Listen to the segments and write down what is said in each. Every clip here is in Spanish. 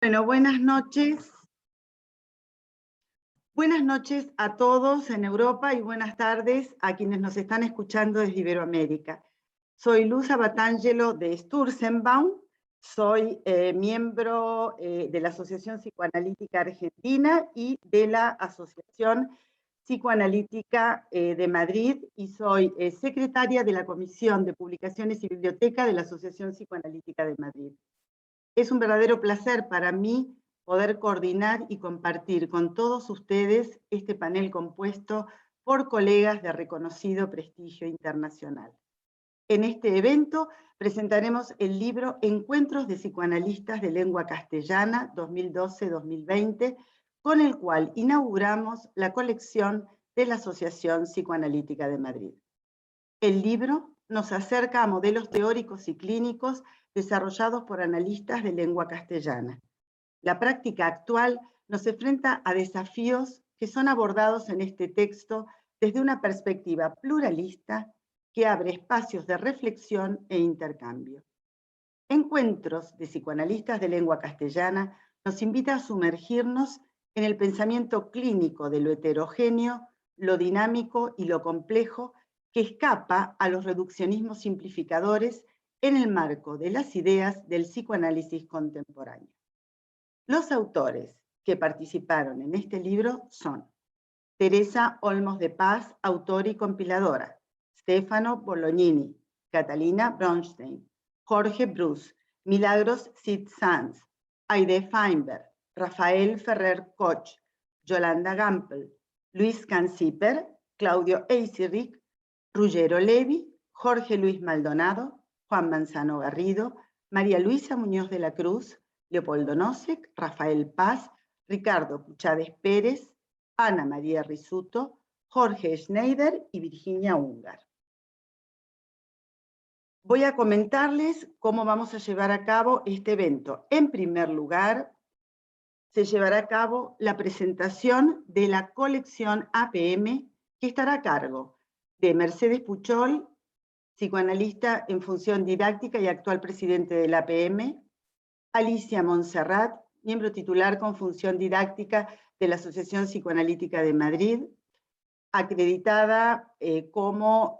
Bueno, buenas noches. Buenas noches a todos en Europa y buenas tardes a quienes nos están escuchando desde Iberoamérica. Soy Luz Abatangelo de Sturzenbaum, soy miembro de la Asociación Psicoanalítica Argentina y de la Asociación Psicoanalítica de Madrid y soy secretaria de la Comisión de Publicaciones y Biblioteca de la Asociación Psicoanalítica de Madrid. Es un verdadero placer para mí poder coordinar y compartir con todos ustedes este panel compuesto por colegas de reconocido prestigio internacional. En este evento presentaremos el libro Encuentros de Psicoanalistas de Lengua Castellana 2012-2020, con el cual inauguramos la colección de la Asociación Psicoanalítica de Madrid. El libro nos acerca a modelos teóricos y clínicos desarrollados por analistas de lengua castellana. La práctica actual nos enfrenta a desafíos que son abordados en este texto desde una perspectiva pluralista que abre espacios de reflexión e intercambio. Encuentros de psicoanalistas de lengua castellana nos invita a sumergirnos en el pensamiento clínico de lo heterogéneo, lo dinámico y lo complejo que escapa a los reduccionismos simplificadores en el marco de las ideas del psicoanálisis contemporáneo. Los autores que participaron en este libro son Teresa Olmos de Paz, autora y compiladora, Stefano Bolognini, Catalina Bronstein, Jorge Bruce, Milagros Cid Sanz, Aide Feinberg, Rafael Ferrer Koch, Yolanda Gampel, Luis Canciper, Claudio Eisirich, Ruggero Levi, Jorge Luis Maldonado, Juan Manzano Garrido, María Luisa Muñoz de la Cruz, Leopoldo Nosek, Rafael Paz, Ricardo Puchades Pérez, Ana María Risuto, Jorge Schneider y Virginia Ungar. Voy a comentarles cómo vamos a llevar a cabo este evento. En primer lugar, se llevará a cabo la presentación de la colección APM, que estará a cargo de Mercedes Puchol, psicoanalista en función didáctica y actual presidente de la APM, Alicia Montserrat, miembro titular con función didáctica de la Asociación Psicoanalítica de Madrid, acreditada como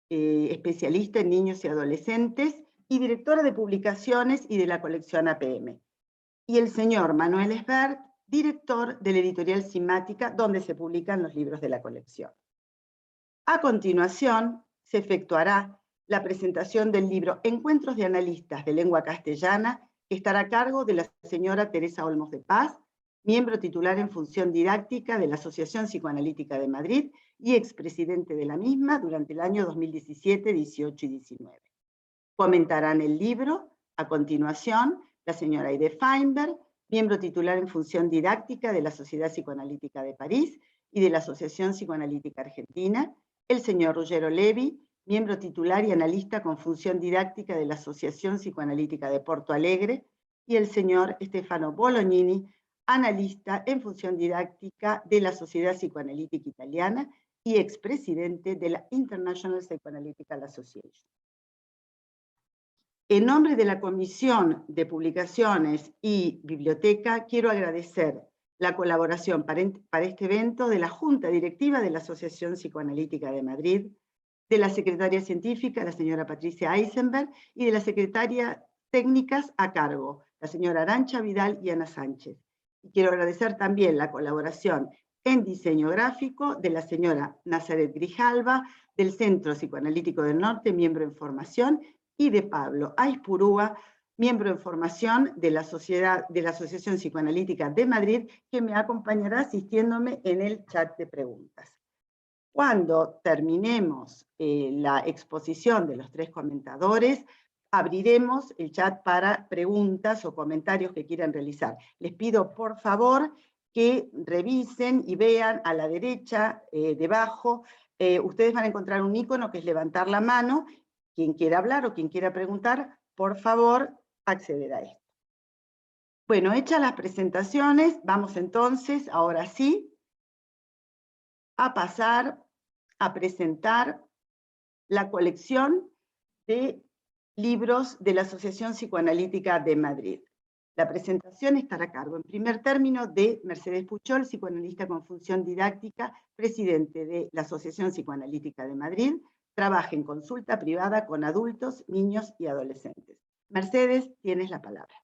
especialista en niños y adolescentes y directora de publicaciones y de la colección APM. Y el señor Manuel Esbert, director de la editorial Simática, donde se publican los libros de la colección. A continuación, se efectuará la presentación del libro Encuentros de Analistas de Lengua Castellana, que estará a cargo de la señora Teresa Olmos de Paz, miembro titular en función didáctica de la Asociación Psicoanalítica de Madrid y expresidente de la misma durante el año 2017, 18 y 19. Comentarán el libro, a continuación, la señora Aide Feinberg, miembro titular en función didáctica de la Sociedad Psicoanalítica de París y de la Asociación Psicoanalítica Argentina, el señor Ruggero Levi, miembro titular y analista con función didáctica de la Asociación Psicoanalítica de Porto Alegre, y el señor Stefano Bolognini, analista en función didáctica de la Sociedad Psicoanalítica Italiana y expresidente de la International Psychoanalytical Association. En nombre de la Comisión de Publicaciones y Biblioteca, quiero agradecer la colaboración para este evento de la Junta Directiva de la Asociación Psicoanalítica de Madrid, de la Secretaria Científica, la señora Patricia Eisenberg, y de las secretarias técnicas a cargo, la señora Arancha Vidal y Ana Sánchez. Y quiero agradecer también la colaboración en diseño gráfico de la señora Nazaret Grijalva, del Centro Psicoanalítico del Norte, miembro en formación, y de Pablo Aispurúa, miembro en formación de la Asociación Psicoanalítica de Madrid, que me acompañará asistiéndome en el chat de preguntas. Cuando terminemos la exposición de los tres comentadores, abriremos el chat para preguntas o comentarios que quieran realizar. Les pido, por favor, que revisen y vean a la derecha, debajo, ustedes van a encontrar un icono que es levantar la mano. Quien quiera hablar o quien quiera preguntar, por favor, acceder a esto. Bueno, hechas las presentaciones, vamos entonces, ahora sí, a pasar a presentar la colección de libros de la Asociación Psicoanalítica de Madrid. La presentación estará a cargo, en primer término, de Mercedes Puchol, psicoanalista con función didáctica, presidente de la Asociación Psicoanalítica de Madrid, trabaja en consulta privada con adultos, niños y adolescentes. Mercedes, tienes la palabra.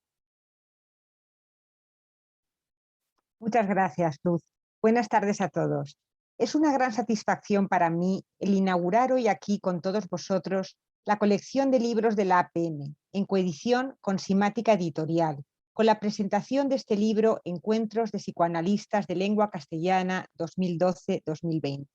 Muchas gracias, Luz. Buenas tardes a todos. Es una gran satisfacción para mí el inaugurar hoy aquí con todos vosotros la colección de libros de la APM, en coedición con Simática Editorial, con la presentación de este libro Encuentros de Psicoanalistas de Lengua Castellana 2012-2020,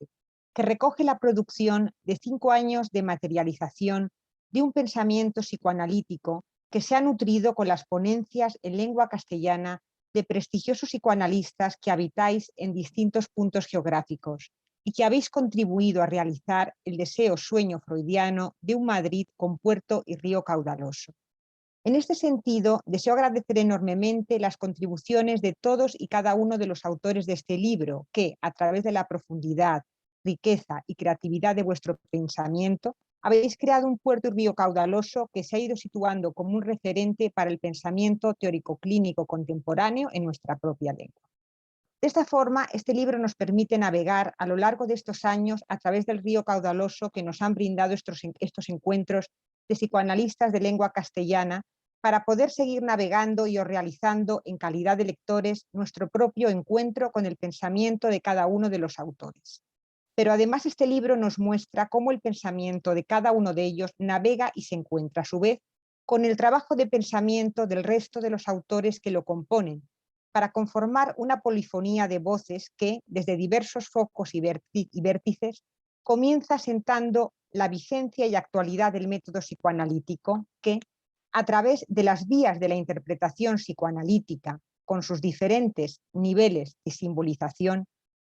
que recoge la producción de 5 años de materialización de un pensamiento psicoanalítico que se ha nutrido con las ponencias en lengua castellana de prestigiosos psicoanalistas que habitáis en distintos puntos geográficos y que habéis contribuido a realizar el deseo sueño freudiano de un Madrid con puerto y río caudaloso. En este sentido, deseo agradecer enormemente las contribuciones de todos y cada uno de los autores de este libro que, a través de la profundidad, riqueza y creatividad de vuestro pensamiento, habéis creado un puerto y río caudaloso que se ha ido situando como un referente para el pensamiento teórico-clínico contemporáneo en nuestra propia lengua. De esta forma, este libro nos permite navegar a lo largo de estos años a través del río caudaloso que nos han brindado estos encuentros de psicoanalistas de lengua castellana para poder seguir navegando y realizando en calidad de lectores nuestro propio encuentro con el pensamiento de cada uno de los autores. Pero además este libro nos muestra cómo el pensamiento de cada uno de ellos navega y se encuentra a su vez con el trabajo de pensamiento del resto de los autores que lo componen, para conformar una polifonía de voces que, desde diversos focos y vértices, comienza sentando la vigencia y actualidad del método psicoanalítico que, a través de las vías de la interpretación psicoanalítica, con sus diferentes niveles de simbolización,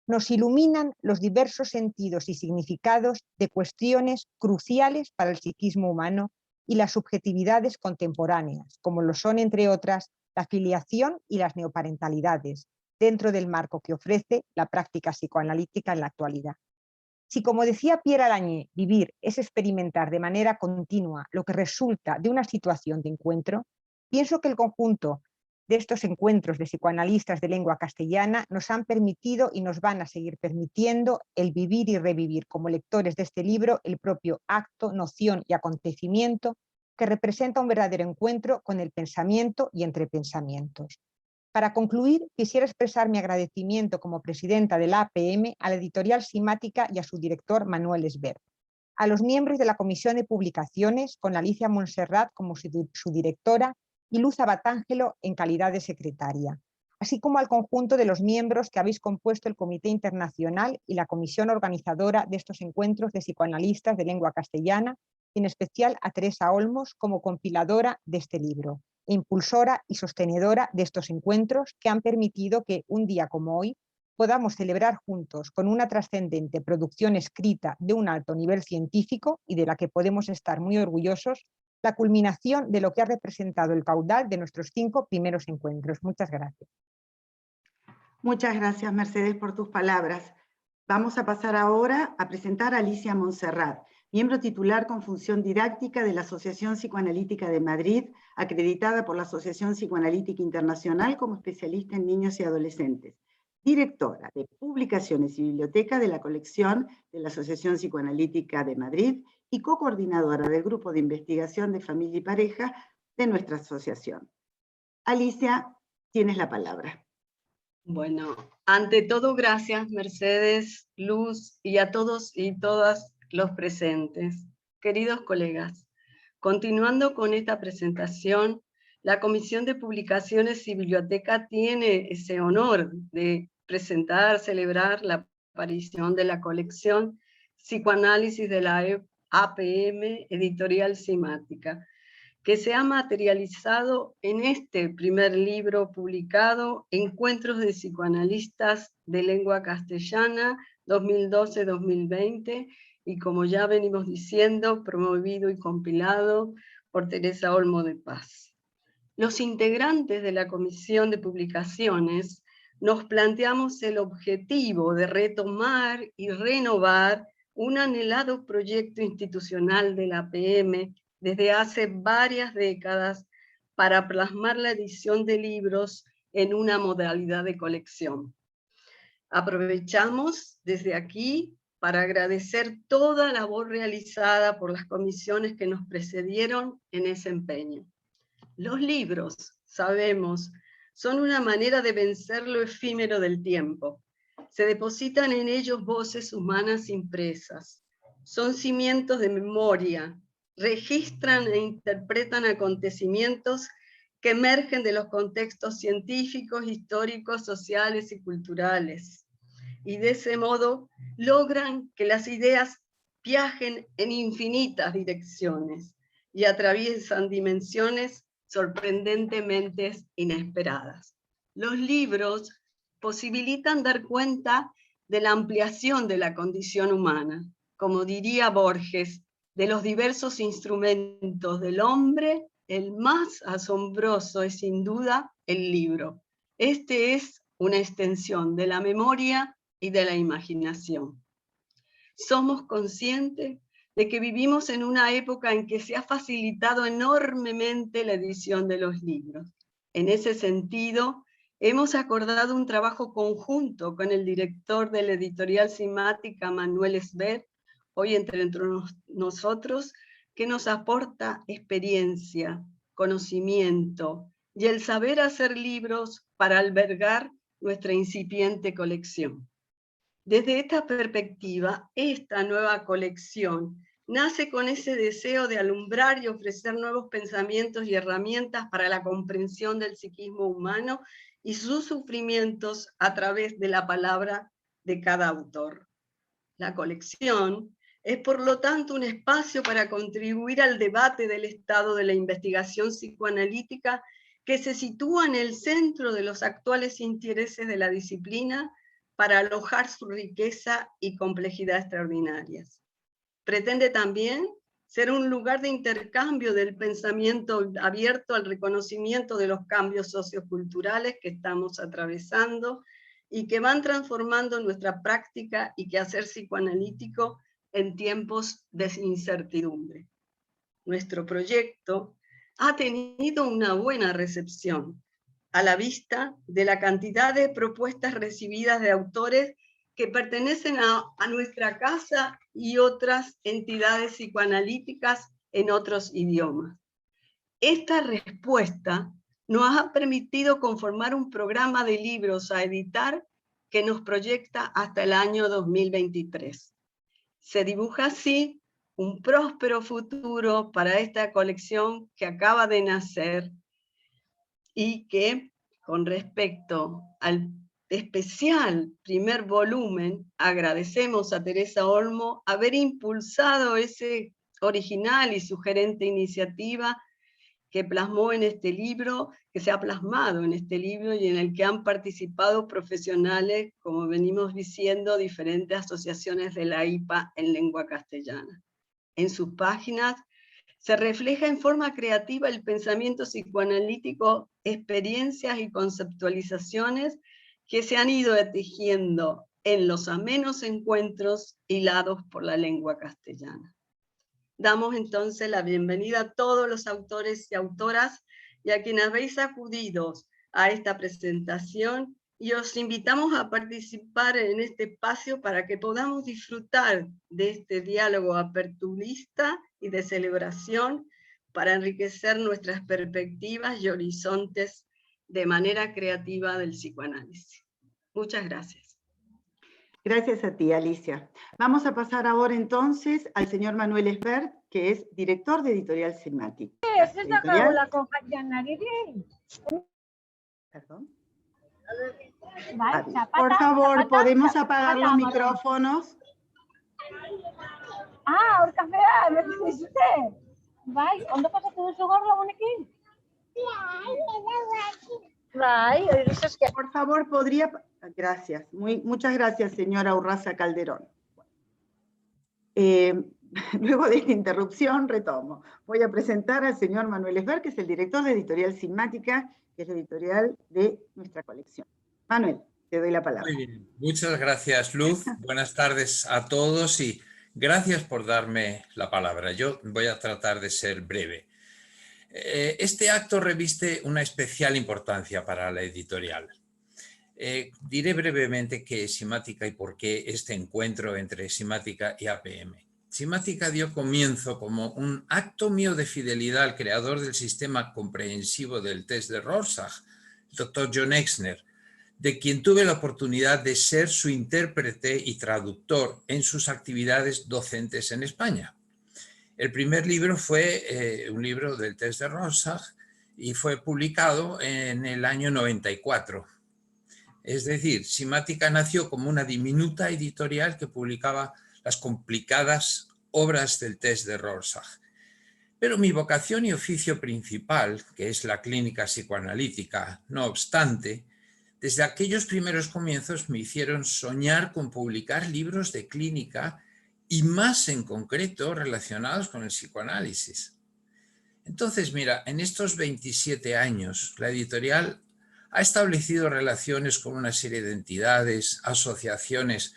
nos iluminan los diversos sentidos y significados de cuestiones cruciales para el psiquismo humano y las subjetividades contemporáneas, como lo son, entre otras, la filiación y las neoparentalidades, dentro del marco que ofrece la práctica psicoanalítica en la actualidad. Si, como decía Pierre Alañé, vivir es experimentar de manera continua lo que resulta de una situación de encuentro, pienso que el conjunto de estos encuentros de psicoanalistas de lengua castellana nos han permitido y nos van a seguir permitiendo el vivir y revivir como lectores de este libro el propio acto, noción y acontecimiento que representa un verdadero encuentro con el pensamiento y entre pensamientos. Para concluir, quisiera expresar mi agradecimiento como presidenta de la APM a la editorial Simática y a su director Manuel Esbert, a los miembros de la Comisión de Publicaciones, con Alicia Montserrat como su directora y Luz Abatángelo en calidad de secretaria, así como al conjunto de los miembros que habéis compuesto el Comité Internacional y la comisión organizadora de estos encuentros de psicoanalistas de lengua castellana, y en especial a Teresa Olmos como compiladora de este libro, e impulsora y sostenedora de estos encuentros que han permitido que un día como hoy podamos celebrar juntos con una trascendente producción escrita de un alto nivel científico y de la que podemos estar muy orgullosos, la culminación de lo que ha representado el caudal de nuestros 5 primeros encuentros. Muchas gracias. Muchas gracias, Mercedes, por tus palabras. Vamos a pasar ahora a presentar a Alicia Montserrat, miembro titular con función didáctica de la Asociación Psicoanalítica de Madrid, acreditada por la Asociación Psicoanalítica Internacional como especialista en niños y adolescentes, directora de Publicaciones y Biblioteca de la colección de la Asociación Psicoanalítica de Madrid y co-coordinadora del Grupo de Investigación de Familia y Pareja de nuestra asociación. Alicia, tienes la palabra. Bueno, ante todo, gracias Mercedes, Luz y a todos y todas los presentes. Queridos colegas, continuando con esta presentación, la Comisión de Publicaciones y Biblioteca tiene ese honor de presentar, celebrar la aparición de la colección Psicoanálisis de la APM Editorial Simática, que se ha materializado en este primer libro publicado, Encuentros de Psicoanalistas de Lengua Castellana 2012-2020, y como ya venimos diciendo, promovido y compilado por Teresa Olmo de Paz. Los integrantes de la Comisión de Publicaciones nos planteamos el objetivo de retomar y renovar un anhelado proyecto institucional de la APM desde hace varias décadas, para plasmar la edición de libros en una modalidad de colección. Aprovechamos desde aquí para agradecer toda la labor realizada por las comisiones que nos precedieron en ese empeño. Los libros, sabemos, son una manera de vencer lo efímero del tiempo. Se depositan en ellos voces humanas impresas. Son cimientos de memoria, registran e interpretan acontecimientos que emergen de los contextos científicos, históricos, sociales y culturales. Y de ese modo logran que las ideas viajen en infinitas direcciones y atraviesan dimensiones sorprendentemente inesperadas. Los libros posibilitan dar cuenta de la ampliación de la condición humana, como diría Borges, de los diversos instrumentos del hombre. El más asombroso es sin duda el libro. Este es una extensión de la memoria y de la imaginación. Somos conscientes de que vivimos en una época en que se ha facilitado enormemente la edición de los libros. En ese sentido, hemos acordado un trabajo conjunto con el director de la editorial Simática, Manuel Esbert, hoy entre nosotros, que nos aporta experiencia, conocimiento y el saber hacer libros para albergar nuestra incipiente colección. Desde esta perspectiva, esta nueva colección nace con ese deseo de alumbrar y ofrecer nuevos pensamientos y herramientas para la comprensión del psiquismo humano y sus sufrimientos a través de la palabra de cada autor. La colección es, por lo tanto, un espacio para contribuir al debate del estado de la investigación psicoanalítica que se sitúa en el centro de los actuales intereses de la disciplina para alojar su riqueza y complejidad extraordinarias. Pretende también ser un lugar de intercambio del pensamiento abierto al reconocimiento de los cambios socioculturales que estamos atravesando y que van transformando nuestra práctica y quehacer psicoanalítico en tiempos de incertidumbre. Nuestro proyecto ha tenido una buena recepción, a la vista de la cantidad de propuestas recibidas de autores que pertenecen a nuestra casa y otras entidades psicoanalíticas en otros idiomas. Esta respuesta nos ha permitido conformar un programa de libros a editar que nos proyecta hasta el año 2023. Se dibuja así un próspero futuro para esta colección que acaba de nacer y que, con respecto al especial primer volumen, agradecemos a Teresa Olmo haber impulsado ese original y sugerente iniciativa que plasmó en este libro, que se ha plasmado en este libro y en el que han participado profesionales, como venimos diciendo, diferentes asociaciones de la IPA en lengua castellana. En sus páginas se refleja en forma creativa el pensamiento psicoanalítico, experiencias y conceptualizaciones que se han ido tejiendo en los amenos encuentros hilados por la lengua castellana. Damos entonces la bienvenida a todos los autores y autoras y a quienes habéis acudido a esta presentación y os invitamos a participar en este espacio para que podamos disfrutar de este diálogo aperturista y de celebración para enriquecer nuestras perspectivas y horizontes de manera creativa del psicoanálisis. Muchas gracias. Gracias a ti, Alicia. Vamos a pasar ahora entonces al señor Manuel Esbert, que es director de Editorial Simática. Perdón. Por favor, ¿podemos apagar los micrófonos? Por favor, podría... Gracias. Muchas gracias, señora Urraza Calderón. Luego de esta interrupción, retomo. Voy a presentar al señor Manuel Esbert, que es el director de Editorial Simática, que es la editorial de nuestra colección. Manuel, te doy la palabra. Muy bien. Muchas gracias, Luz. Buenas tardes a todos y gracias por darme la palabra. Yo voy a tratar de ser breve. Este acto reviste una especial importancia para la editorial. Diré brevemente qué es Simática y por qué este encuentro entre Simática y APM. Simática dio comienzo como un acto mío de fidelidad al creador del sistema comprensivo del test de Rorschach, el doctor John Exner, de quien tuve la oportunidad de ser su intérprete y traductor en sus actividades docentes en España. El primer libro fue un libro del test de Rorschach y fue publicado en el año 94. Es decir, Simática nació como una diminuta editorial que publicaba las complicadas obras del test de Rorschach. Pero mi vocación y oficio principal, que es la clínica psicoanalítica, no obstante, desde aquellos primeros comienzos me hicieron soñar con publicar libros de clínica y más en concreto relacionados con el psicoanálisis. Entonces, mira, en estos 27 años, la editorial ha establecido relaciones con una serie de entidades, asociaciones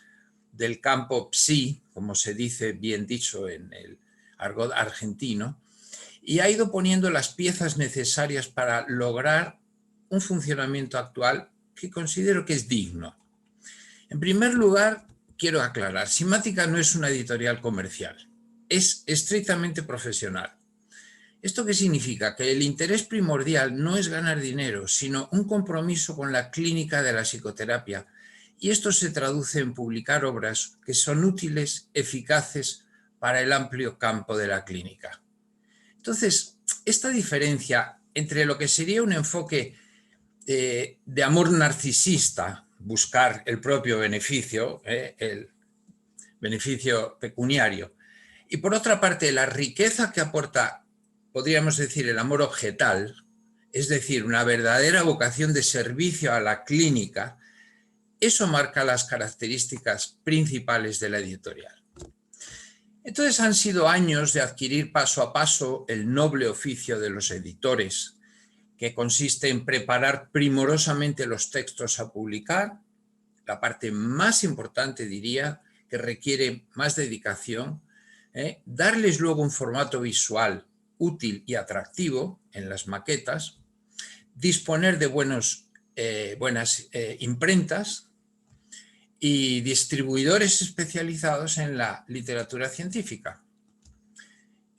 del campo psi, como se dice bien dicho en el argot argentino, y ha ido poniendo las piezas necesarias para lograr un funcionamiento actual que considero que es digno. En primer lugar, quiero aclarar, Simática no es una editorial comercial, es estrictamente profesional. ¿Esto qué significa? Que el interés primordial no es ganar dinero, sino un compromiso con la clínica de la psicoterapia, y esto se traduce en publicar obras que son útiles, eficaces para el amplio campo de la clínica. Entonces, esta diferencia entre lo que sería un enfoque de amor narcisista, buscar el propio beneficio, el beneficio pecuniario, y por otra parte la riqueza que aporta, podríamos decir, el amor objetal, es decir, una verdadera vocación de servicio a la clínica, eso marca las características principales de la editorial. Entonces han sido años de adquirir paso a paso el noble oficio de los editores, que consiste en preparar primorosamente los textos a publicar, la parte más importante, diría, que requiere más dedicación, darles luego un formato visual útil y atractivo en las maquetas, disponer de buenas imprentas y distribuidores especializados en la literatura científica.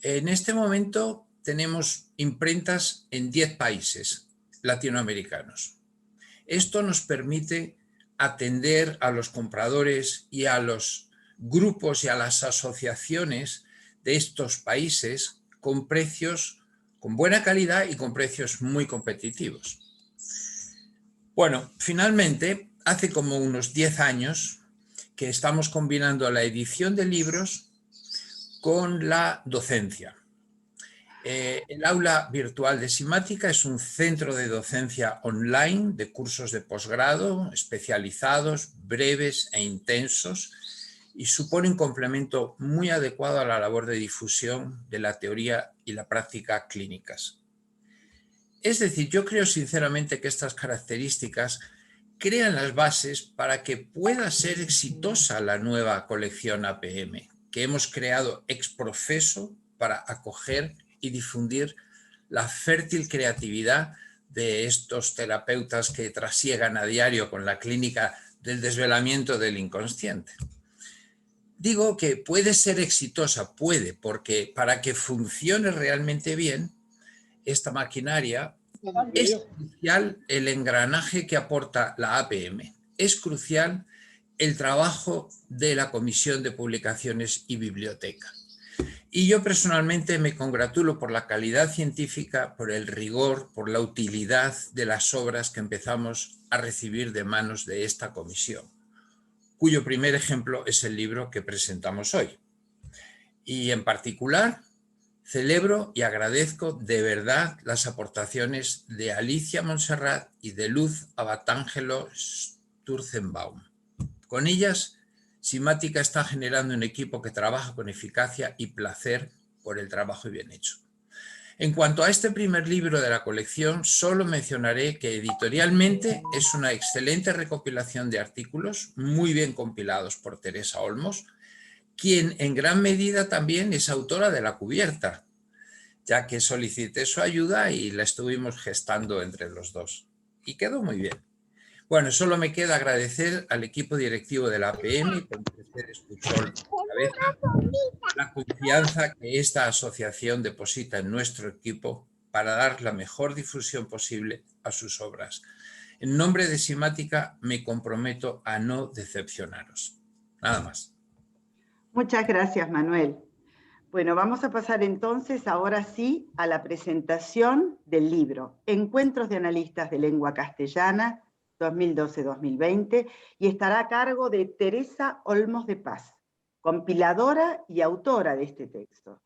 En este momento tenemos imprentas en 10 países latinoamericanos. Esto nos permite atender a los compradores y a los grupos y a las asociaciones de estos países con precios con buena calidad y con precios muy competitivos. Bueno, finalmente, hace como unos 10 años que estamos combinando la edición de libros con la docencia. El aula virtual de Simática es un centro de docencia online de cursos de posgrado especializados, breves e intensos, y supone un complemento muy adecuado a la labor de difusión de la teoría y la práctica clínicas. Es decir, yo creo sinceramente que estas características crean las bases para que pueda ser exitosa la nueva colección APM, que hemos creado ex professo para acoger y difundir la fértil creatividad de estos terapeutas que trasiegan a diario con la clínica del desvelamiento del inconsciente. Digo que puede ser exitosa, porque para que funcione realmente bien, esta maquinaria es crucial el engranaje que aporta la APM, es crucial el trabajo de la Comisión de Publicaciones y Biblioteca. Y yo personalmente me congratulo por la calidad científica, por el rigor, por la utilidad de las obras que empezamos a recibir de manos de esta comisión, cuyo primer ejemplo es el libro que presentamos hoy. Y en particular, celebro y agradezco de verdad las aportaciones de Alicia Montserrat y de Luz Abatangelo Sturzenbaum. Con ellas, Simática está generando un equipo que trabaja con eficacia y placer por el trabajo bien hecho. En cuanto a este primer libro de la colección, solo mencionaré que editorialmente es una excelente recopilación de artículos muy bien compilados por Teresa Olmos, quien en gran medida también es autora de la cubierta. ya que solicité su ayuda y la estuvimos gestando entre los dos. Y quedó muy bien. Bueno, solo me queda agradecer al equipo directivo de la APM, con Mercedes Puchol a la cabeza, la confianza que esta asociación deposita en nuestro equipo para dar la mejor difusión posible a sus obras. En nombre de Simática me comprometo a no decepcionaros. Nada más. Muchas gracias, Manuel. Bueno, vamos a pasar entonces ahora sí a la presentación del libro Encuentros de Analistas de Lengua Castellana 2012-2020 y estará a cargo de Teresa Olmos de Paz, compiladora y autora de este texto.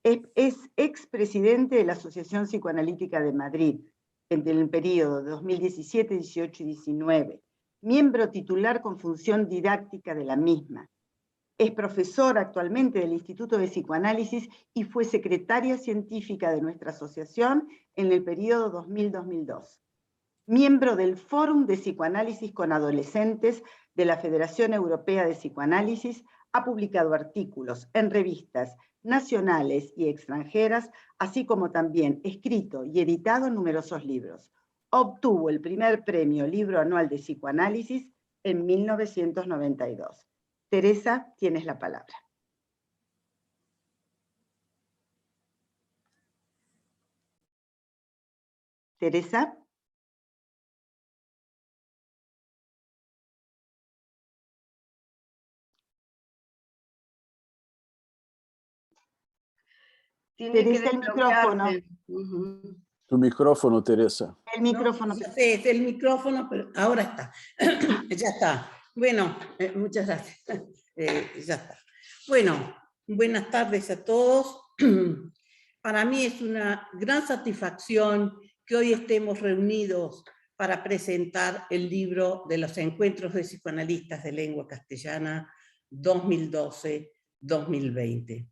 Es expresidente de la Asociación Psicoanalítica de Madrid en el periodo 2017, 18 y 19, miembro titular con función didáctica de la misma. Es profesora actualmente del Instituto de Psicoanálisis y fue secretaria científica de nuestra asociación en el periodo 2000-2002. Miembro del Fórum de Psicoanálisis con Adolescentes de la Federación Europea de Psicoanálisis, ha publicado artículos en revistas nacionales y extranjeras, así como también escrito y editado numerosos libros. Obtuvo el primer premio Libro Anual de Psicoanálisis en 1992. Teresa, tienes la palabra. Teresa. Teresa, el micrófono. Tu micrófono, Teresa. El micrófono. No, sí, es el micrófono, pero ahora está. Ya está. Bueno, muchas gracias. Ya está. Bueno, buenas tardes a todos. Para mí es una gran satisfacción que hoy estemos reunidos para presentar el libro de los Encuentros de Psicoanalistas de Lengua Castellana 2012-2020.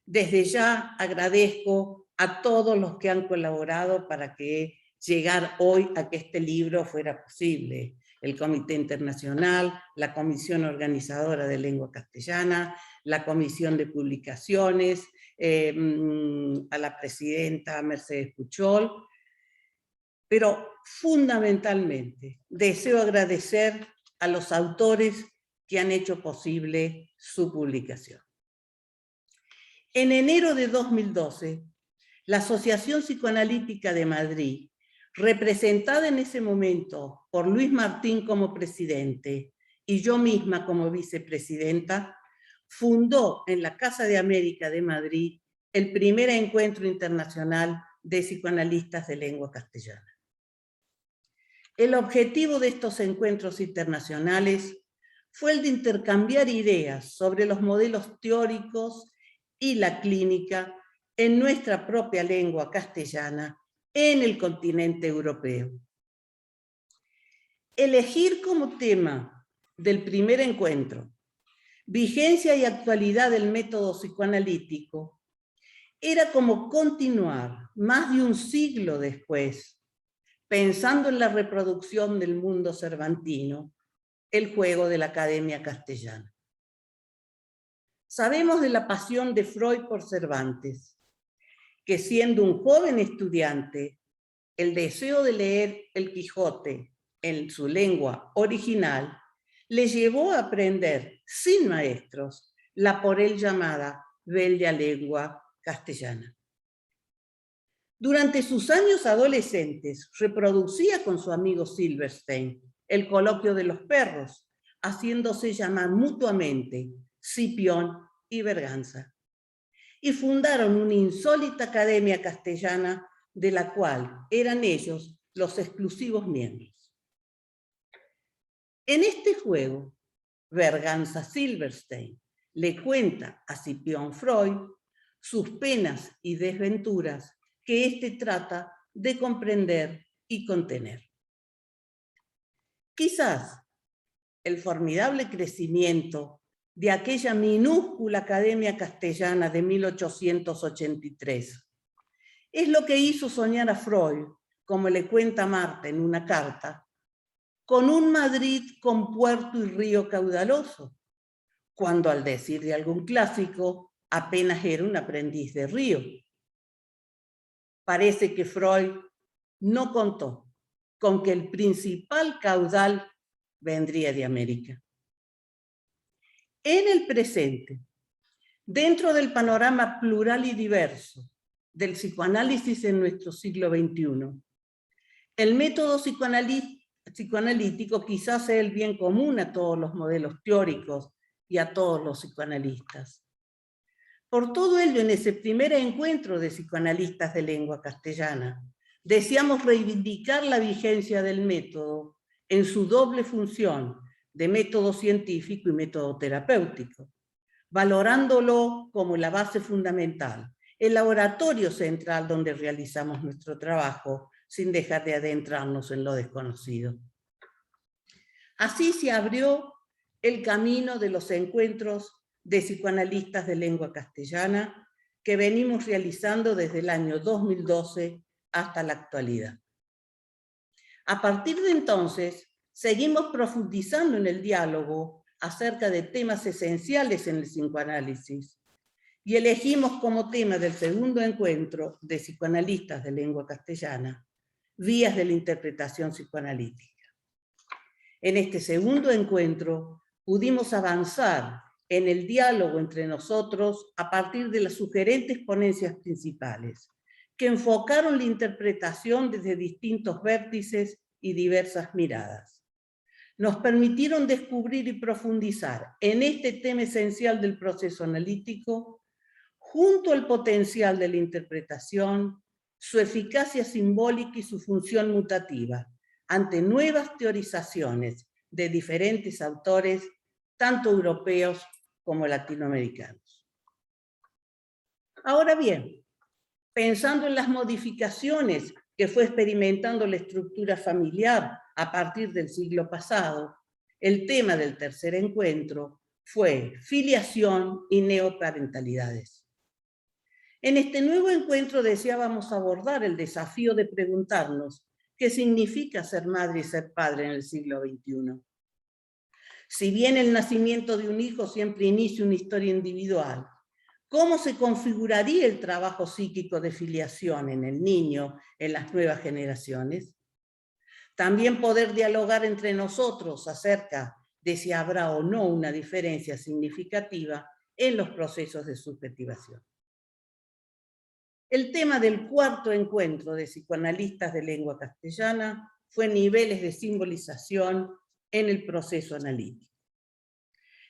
Desde ya agradezco a todos los que han colaborado para que llegar hoy a que este libro fuera posible. El Comité Internacional, la Comisión Organizadora de Lengua Castellana, la Comisión de Publicaciones, a la presidenta Mercedes Puchol, pero fundamentalmente deseo agradecer a los autores que han hecho posible su publicación. En enero de 2012, la Asociación Psicoanalítica de Madrid, representada en ese momento por Luis Martín como presidente y yo misma como vicepresidenta, fundó en la Casa de América de Madrid el primer encuentro internacional de psicoanalistas de lengua castellana. El objetivo de estos encuentros internacionales fue el de intercambiar ideas sobre los modelos teóricos y la clínica en nuestra propia lengua castellana en el continente europeo. Elegir como tema del primer encuentro vigencia y actualidad del método psicoanalítico era como continuar más de un siglo después, pensando en la reproducción del mundo cervantino, el juego de la Academia Castellana. Sabemos de la pasión de Freud por Cervantes, que siendo un joven estudiante, el deseo de leer El Quijote en su lengua original le llevó a aprender, sin maestros, la por él llamada bella lengua castellana. Durante sus años adolescentes, reproducía con su amigo Silverstein el coloquio de los perros, haciéndose llamar mutuamente Cipión y Berganza, y fundaron una insólita academia castellana de la cual eran ellos los exclusivos miembros. En este juego, Berganza Silverstein le cuenta a Cipión Freud sus penas y desventuras que éste trata de comprender y contener. Quizás el formidable crecimiento de aquella minúscula Academia Castellana de 1883 es lo que hizo soñar a Freud, como le cuenta Marta en una carta, con un Madrid con puerto y río caudaloso, cuando al decir de algún clásico apenas era un aprendiz de río, parece que Freud no contó con que el principal caudal vendría de América. En el presente, dentro del panorama plural y diverso del psicoanálisis en nuestro siglo XXI, el método psicoanalítico quizás sea el bien común a todos los modelos teóricos y a todos los psicoanalistas. Por todo ello, en ese primer encuentro de psicoanalistas de lengua castellana, deseamos reivindicar la vigencia del método en su doble función de método científico y método terapéutico, valorándolo como la base fundamental, el laboratorio central donde realizamos nuestro trabajo, sin dejar de adentrarnos en lo desconocido. Así se abrió el camino de los encuentros de psicoanalistas de lengua castellana que venimos realizando desde el año 2012 hasta la actualidad. A partir de entonces, seguimos profundizando en el diálogo acerca de temas esenciales en el psicoanálisis y elegimos como tema del segundo encuentro de psicoanalistas de lengua castellana vías de la interpretación psicoanalítica. En este segundo encuentro pudimos avanzar en el diálogo entre nosotros a partir de las sugerentes ponencias principales, que enfocaron la interpretación desde distintos vértices y diversas miradas. Nos permitieron descubrir y profundizar en este tema esencial del proceso analítico, junto al potencial de la interpretación, su eficacia simbólica y su función mutativa, ante nuevas teorizaciones de diferentes autores, tanto europeos como latinoamericanos. Ahora bien, pensando en las modificaciones que fue experimentando la estructura familiar a partir del siglo pasado, el tema del tercer encuentro fue filiación y neoparentalidades. En este nuevo encuentro deseábamos abordar el desafío de preguntarnos qué significa ser madre y ser padre en el siglo XXI. Si bien el nacimiento de un hijo siempre inicia una historia individual, ¿cómo se configuraría el trabajo psíquico de filiación en el niño, en las nuevas generaciones? También poder dialogar entre nosotros acerca de si habrá o no una diferencia significativa en los procesos de subjetivación. El tema del cuarto encuentro de psicoanalistas de lengua castellana fue niveles de simbolización en el proceso analítico.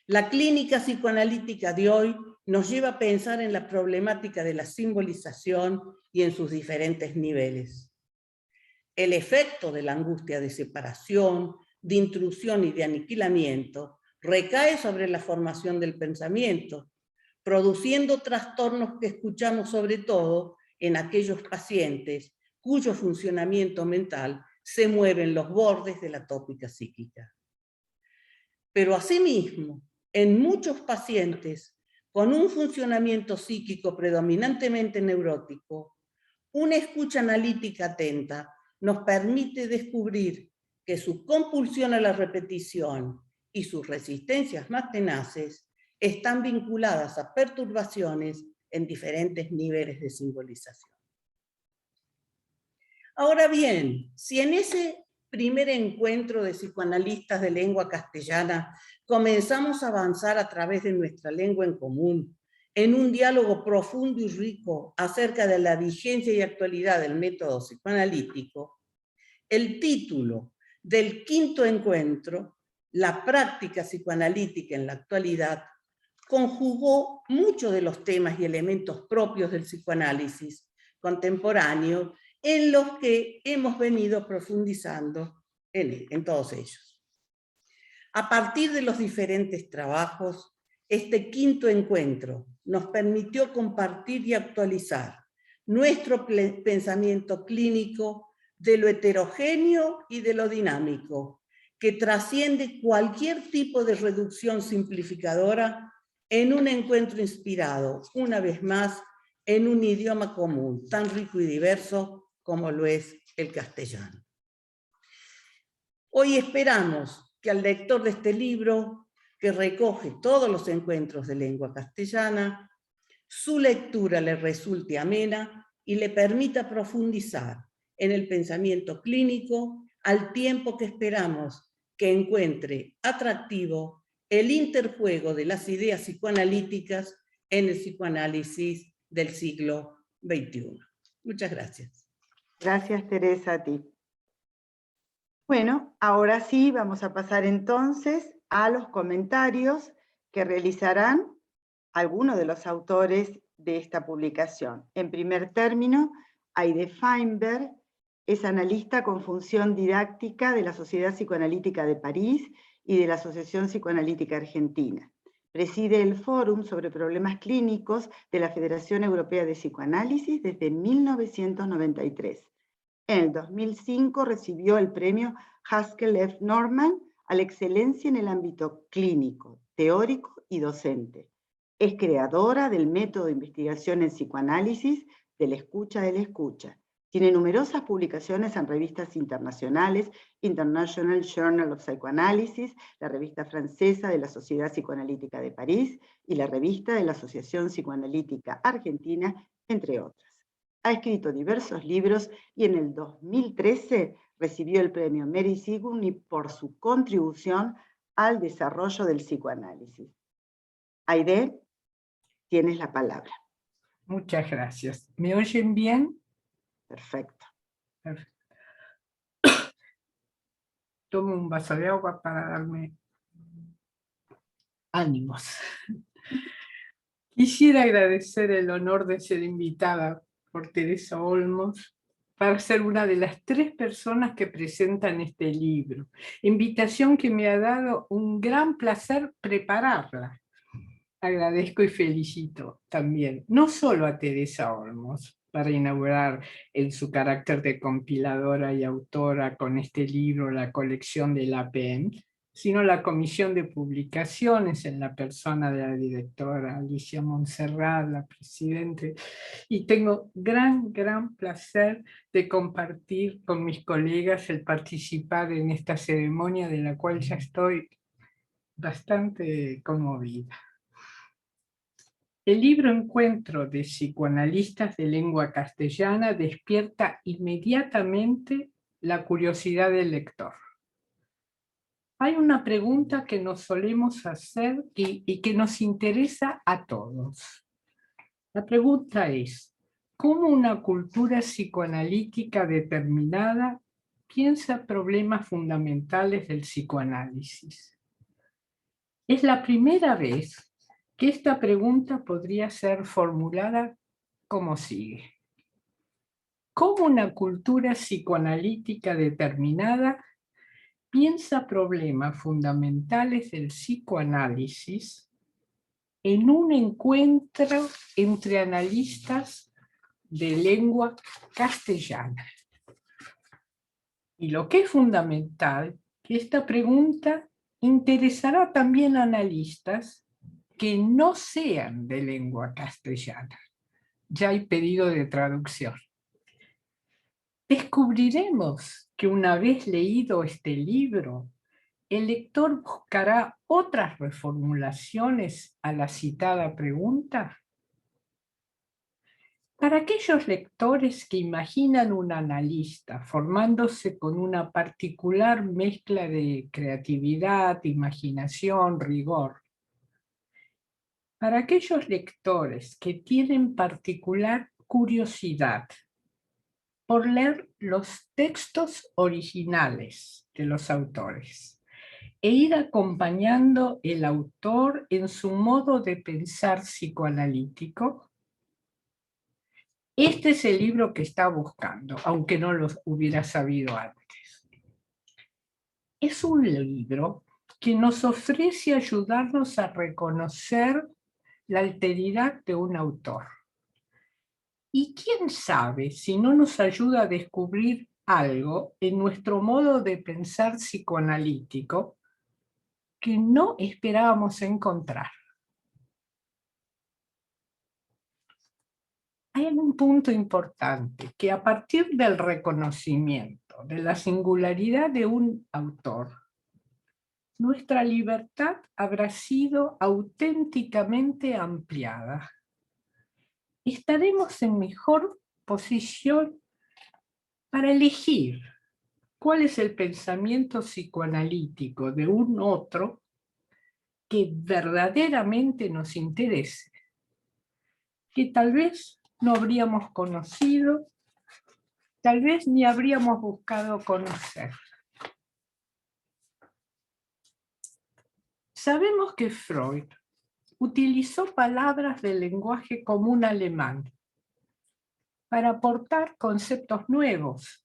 La clínica psicoanalítica de hoy nos lleva a pensar en la problemática de la simbolización y en sus diferentes niveles. El efecto de la angustia de separación, de intrusión y de aniquilamiento recae sobre la formación del pensamiento, produciendo trastornos que escuchamos sobre todo en aquellos pacientes cuyo funcionamiento mental se mueve en los bordes de la tópica psíquica. Pero asimismo, en muchos pacientes con un funcionamiento psíquico predominantemente neurótico, una escucha analítica atenta nos permite descubrir que su compulsión a la repetición y sus resistencias más tenaces están vinculadas a perturbaciones en diferentes niveles de simbolización. Ahora bien, si en ese primer encuentro de psicoanalistas de lengua castellana comenzamos a avanzar a través de nuestra lengua en común, en un diálogo profundo y rico acerca de la vigencia y actualidad del método psicoanalítico, el título del quinto encuentro, La práctica psicoanalítica en la actualidad, conjugó muchos de los temas y elementos propios del psicoanálisis contemporáneo en los que hemos venido profundizando en todos ellos. A partir de los diferentes trabajos, este quinto encuentro nos permitió compartir y actualizar nuestro pensamiento clínico de lo heterogéneo y de lo dinámico, que trasciende cualquier tipo de reducción simplificadora en un encuentro inspirado, una vez más, en un idioma común, tan rico y diverso como lo es el castellano. Hoy esperamos que al lector de este libro, que recoge todos los encuentros de lengua castellana, su lectura le resulte amena y le permita profundizar en el pensamiento clínico al tiempo que esperamos que encuentre atractivo el interjuego de las ideas psicoanalíticas en el psicoanálisis del siglo XXI. Muchas gracias. Gracias, Teresa, a ti. Bueno, ahora sí vamos a pasar entonces a los comentarios que realizarán algunos de los autores de esta publicación. En primer término, Aide Feinberg es analista con función didáctica de la Sociedad Psicoanalítica de París y de la Asociación Psicoanalítica Argentina. Preside el Fórum sobre Problemas Clínicos de la Federación Europea de Psicoanálisis desde 1993. En el 2005 recibió el premio Haskell F. Norman a la excelencia en el ámbito clínico, teórico y docente. Es creadora del método de investigación en psicoanálisis de la escucha. Tiene numerosas publicaciones en revistas internacionales, International Journal of Psychoanalysis, la revista francesa de la Sociedad Psicoanalítica de París y la revista de la Asociación Psicoanalítica Argentina, entre otras. Ha escrito diversos libros y en el 2013 recibió el premio Mary Sigourney por su contribución al desarrollo del psicoanálisis. Aide, tienes la palabra. Muchas gracias. ¿Me oyen bien? Perfecto. Perfecto. Tomo un vaso de agua para darme ánimos. Quisiera agradecer el honor de ser invitada por Teresa Olmos para ser una de las 3 personas que presentan este libro. Invitación que me ha dado un gran placer prepararla. Agradezco y felicito también, no solo a Teresa Olmos, para inaugurar en su carácter de compiladora y autora con este libro la colección del APM, sino la Comisión de Publicaciones en la persona de la directora Alicia Montserrat, la presidente, y tengo gran placer de compartir con mis colegas el participar en esta ceremonia de la cual ya estoy bastante conmovida. El libro Encuentro de psicoanalistas de lengua castellana despierta inmediatamente la curiosidad del lector. Hay una pregunta que nos solemos hacer y que nos interesa a todos. La pregunta es, ¿cómo una cultura psicoanalítica determinada piensa problemas fundamentales del psicoanálisis? Es la primera vez que esta pregunta podría ser formulada como sigue. ¿Cómo una cultura psicoanalítica determinada piensa problemas fundamentales del psicoanálisis en un encuentro entre analistas de lengua castellana? Y lo que es fundamental, que esta pregunta interesará también a analistas que no sean de lengua castellana. Ya hay pedido de traducción. Descubriremos que una vez leído este libro, el lector buscará otras reformulaciones a la citada pregunta. Para aquellos lectores que imaginan un analista formándose con una particular mezcla de creatividad, imaginación, rigor, para aquellos lectores que tienen particular curiosidad por leer los textos originales de los autores e ir acompañando el autor en su modo de pensar psicoanalítico, este es el libro que está buscando, aunque no lo hubiera sabido antes. Es un libro que nos ofrece ayudarnos a reconocer la alteridad de un autor. Y quién sabe si no nos ayuda a descubrir algo en nuestro modo de pensar psicoanalítico que no esperábamos encontrar. Hay un punto importante, que a partir del reconocimiento de la singularidad de un autor, nuestra libertad habrá sido auténticamente ampliada. Estaremos en mejor disposición para elegir cuál es el pensamiento psicoanalítico de un otro que verdaderamente nos interese, que tal vez no habríamos conocido, tal vez ni habríamos buscado conocer. Sabemos que Freud utilizó palabras del lenguaje común alemán para aportar conceptos nuevos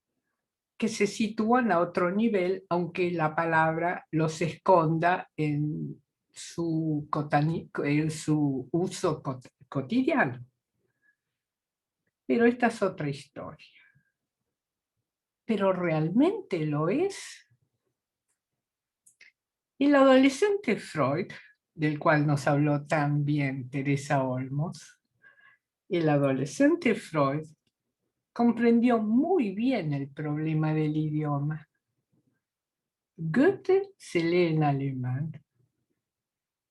que se sitúan a otro nivel, aunque la palabra los esconda en su uso cotidiano. Pero esta es otra historia. ¿Pero realmente lo es? El adolescente Freud, del cual nos habló tan bien Teresa Olmos, el adolescente Freud comprendió muy bien el problema del idioma. Goethe se lee en alemán,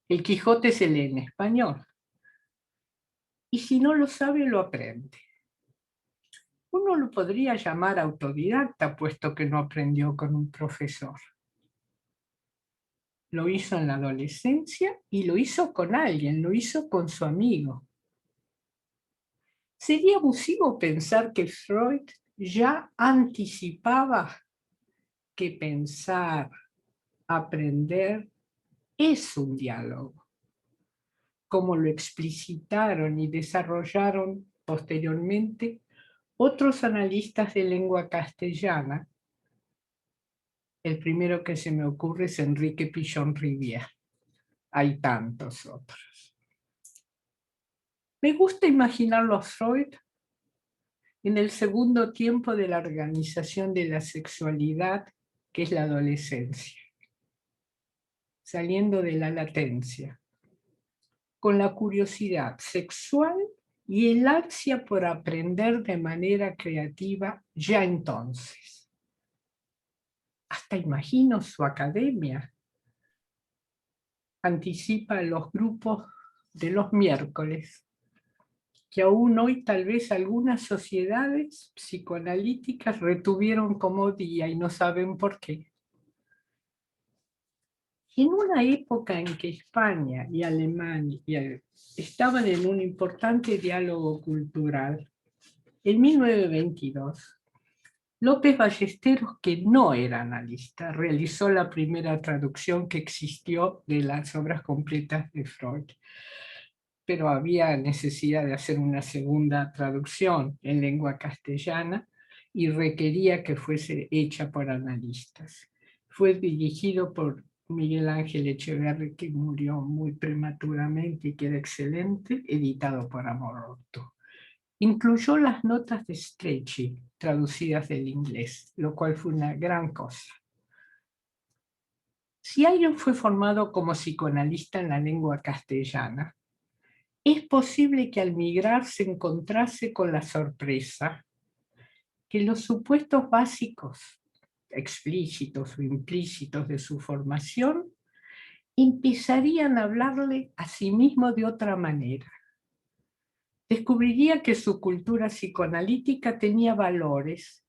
el Quijote se lee en español, y si no lo sabe, lo aprende. Uno lo podría llamar autodidacta, puesto que no aprendió con un profesor. Lo hizo en la adolescencia y lo hizo con alguien, lo hizo con su amigo. Sería abusivo pensar que Freud ya anticipaba que pensar, aprender, es un diálogo, como lo explicitaron y desarrollaron posteriormente otros analistas de lengua castellana. El primero que se me ocurre es Enrique Pichon-Rivière. Hay tantos otros. Me gusta imaginarlo a Freud en el segundo tiempo de la organización de la sexualidad, que es la adolescencia, saliendo de la latencia, con la curiosidad sexual y el ansia por aprender de manera creativa ya entonces. Hasta imagino su academia. Anticipa los grupos de los miércoles, que aún hoy tal vez algunas sociedades psicoanalíticas retuvieron como día y no saben por qué. En una época en que España y Alemania estaban en un importante diálogo cultural, en 1922, López Ballesteros, que no era analista, realizó la primera traducción que existió de las obras completas de Freud. Pero había necesidad de hacer una segunda traducción en lengua castellana y requería que fuese hecha por analistas. Fue dirigido por Miguel Ángel Echeverri, que murió muy prematuramente y que era excelente, editado por Amoroto. Incluyó las notas de Strachey, traducidas del inglés, lo cual fue una gran cosa. Si alguien fue formado como psicoanalista en la lengua castellana, es posible que al migrar se encontrase con la sorpresa que los supuestos básicos, explícitos o implícitos de su formación, empezarían a hablarle a sí mismo de otra manera. Descubriría que su cultura psicoanalítica tenía valores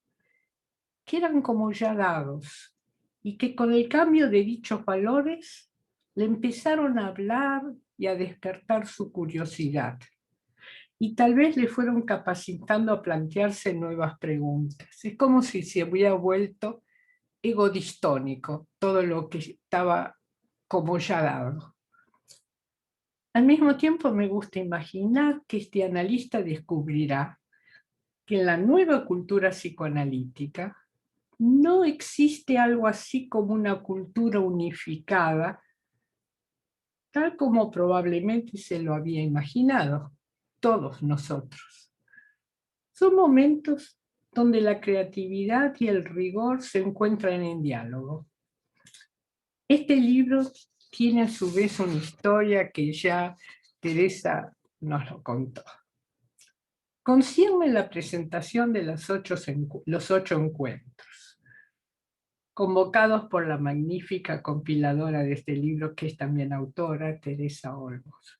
que eran como ya dados y que con el cambio de dichos valores le empezaron a hablar y a despertar su curiosidad. Y tal vez le fueron capacitando a plantearse nuevas preguntas. Es como si se hubiera vuelto egodistónico, todo lo que estaba como ya dado. Al mismo tiempo me gusta imaginar que este analista descubrirá que en la nueva cultura psicoanalítica no existe algo así como una cultura unificada, tal como probablemente se lo había imaginado todos nosotros. Son momentos donde la creatividad y el rigor se encuentran en diálogo. Este libro tiene a su vez una historia que ya Teresa nos lo contó. Concierne la presentación de los 8 encuentros, convocados por la magnífica compiladora de este libro, que es también autora, Teresa Olmos.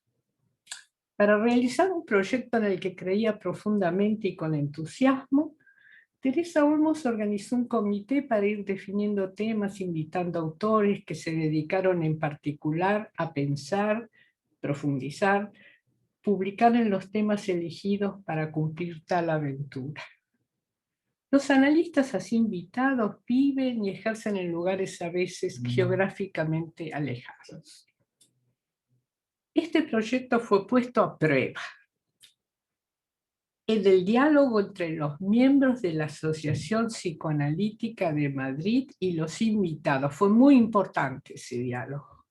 Para realizar un proyecto en el que creía profundamente y con entusiasmo, Teresa Olmos organizó un comité para ir definiendo temas, invitando autores que se dedicaron en particular a pensar, profundizar, publicar en los temas elegidos para cumplir tal aventura. Los analistas así invitados viven y ejercen en lugares a veces geográficamente alejados. Este proyecto fue puesto a prueba en el diálogo entre los miembros de la Asociación Psicoanalítica de Madrid y los invitados. Fue muy importante ese diálogo.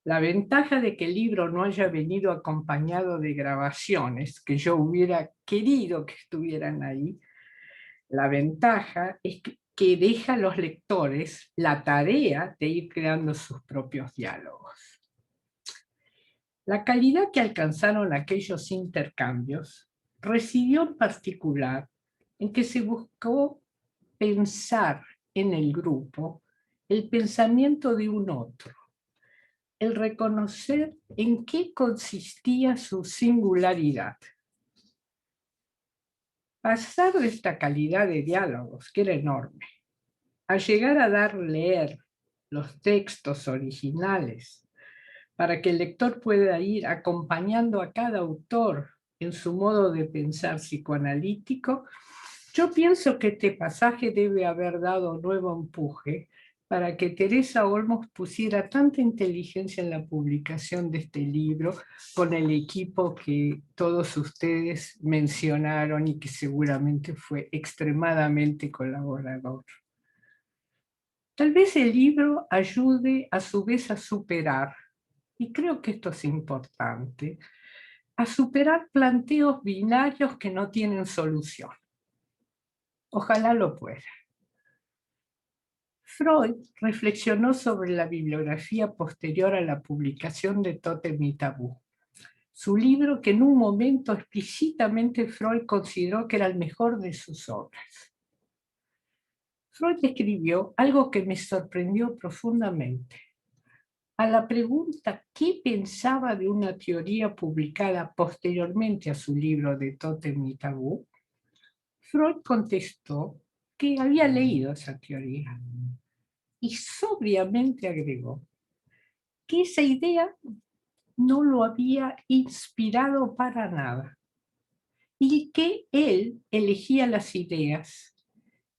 La ventaja de que el libro no haya venido acompañado de grabaciones, que yo hubiera querido que estuvieran ahí, la ventaja es que deja a los lectores la tarea de ir creando sus propios diálogos. La calidad que alcanzaron aquellos intercambios residió en particular en que se buscó pensar en el grupo el pensamiento de un otro, el reconocer en qué consistía su singularidad. Pasar de esta calidad de diálogos, que era enorme, a llegar a leer los textos originales para que el lector pueda ir acompañando a cada autor en su modo de pensar psicoanalítico, yo pienso que este pasaje debe haber dado nuevo empuje para que Teresa Olmos pusiera tanta inteligencia en la publicación de este libro con el equipo que todos ustedes mencionaron y que seguramente fue extremadamente colaborador. Tal vez el libro ayude a su vez a superar, y creo que esto es importante, a superar planteos binarios que no tienen solución. Ojalá lo pueda. Freud reflexionó sobre la bibliografía posterior a la publicación de Tótem y Tabú, su libro que en un momento explícitamente Freud consideró que era el mejor de sus obras. Freud escribió algo que me sorprendió profundamente. A la pregunta ¿qué pensaba de una teoría publicada posteriormente a su libro de Tótem y Tabú?, Freud contestó que había leído esa teoría y sobriamente agregó que esa idea no lo había inspirado para nada y que él elegía las ideas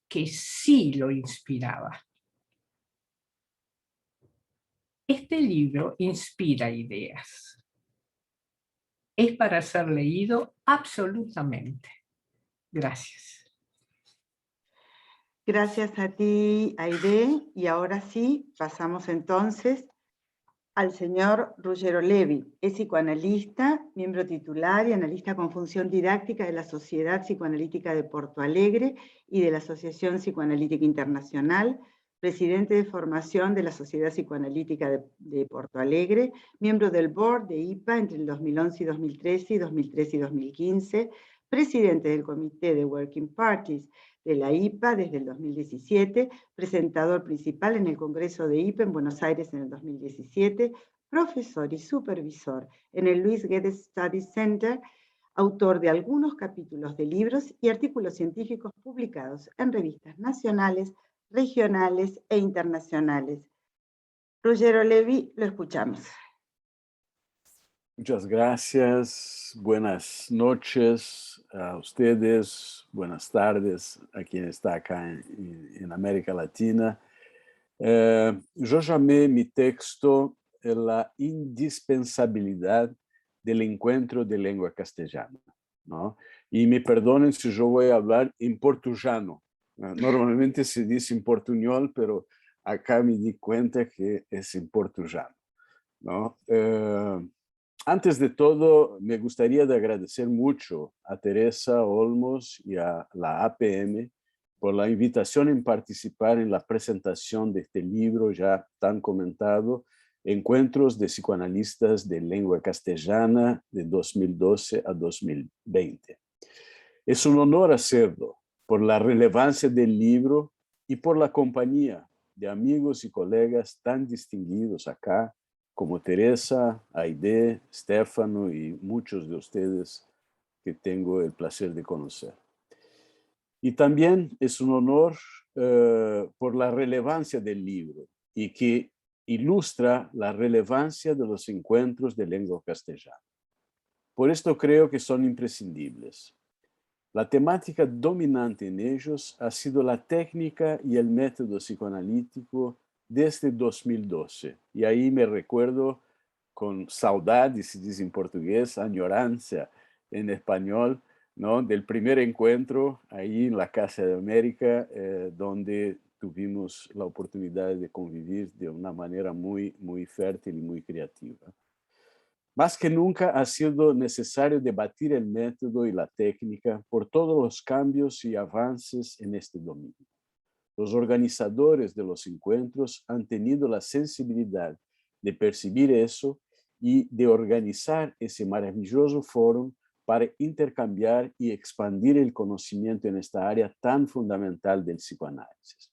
que sí lo inspiraban. Este libro inspira ideas. Es para ser leído absolutamente. Gracias. Gracias a ti, Aide. Y ahora sí, pasamos entonces al señor Ruggero Levi. Es psicoanalista, miembro titular y analista con función didáctica de la Sociedad Psicoanalítica de Porto Alegre y de la Asociación Psicoanalítica Internacional, presidente de formación de la Sociedad Psicoanalítica de Porto Alegre, miembro del board de IPA entre el 2011 y 2013 y 2013 y 2015, presidente del Comité de Working Parties de la IPA desde el 2017, presentador principal en el Congreso de IPA en Buenos Aires en el 2017, profesor y supervisor en el Luis Guedes Study Center, autor de algunos capítulos de libros y artículos científicos publicados en revistas nacionales, regionales e internacionales. Ruggero Levi, lo escuchamos. Muchas gracias. Buenas noches a ustedes. Buenas tardes a quien está acá en América Latina. Yo llamé mi texto La indispensabilidad del encuentro de lengua castellana, ¿no? Y me perdonen si yo voy a hablar en portuguesano. Normalmente se dice en portuñol, pero acá me di cuenta que es en portuguesano, ¿no? Antes de todo, me gustaría agradecer mucho a Teresa Olmos y a la APM por la invitación en participar en la presentación de este libro ya tan comentado, Encuentros de Psicoanalistas de Lengua Castellana de 2012 a 2020. Es un honor hacerlo por la relevancia del libro y por la compañía de amigos y colegas tan distinguidos acá como Teresa, Aide, Stefano y muchos de ustedes que tengo el placer de conocer. Y también es un honor por la relevancia del libro y que ilustra la relevancia de los encuentros de lengua castellana. Por esto creo que son imprescindibles. La temática dominante en ellos ha sido la técnica y el método psicoanalítico desde 2012. Y ahí me recuerdo con saudade, se dice en portugués, añorancia en español, ¿no? Del primer encuentro ahí en la Casa de América, donde tuvimos la oportunidad de convivir de una manera muy, muy fértil y muy creativa. Más que nunca ha sido necesario debatir el método y la técnica por todos los cambios y avances en este dominio. Los organizadores de los encuentros han tenido la sensibilidad de percibir eso y de organizar ese maravilloso foro para intercambiar y expandir el conocimiento en esta área tan fundamental del psicoanálisis.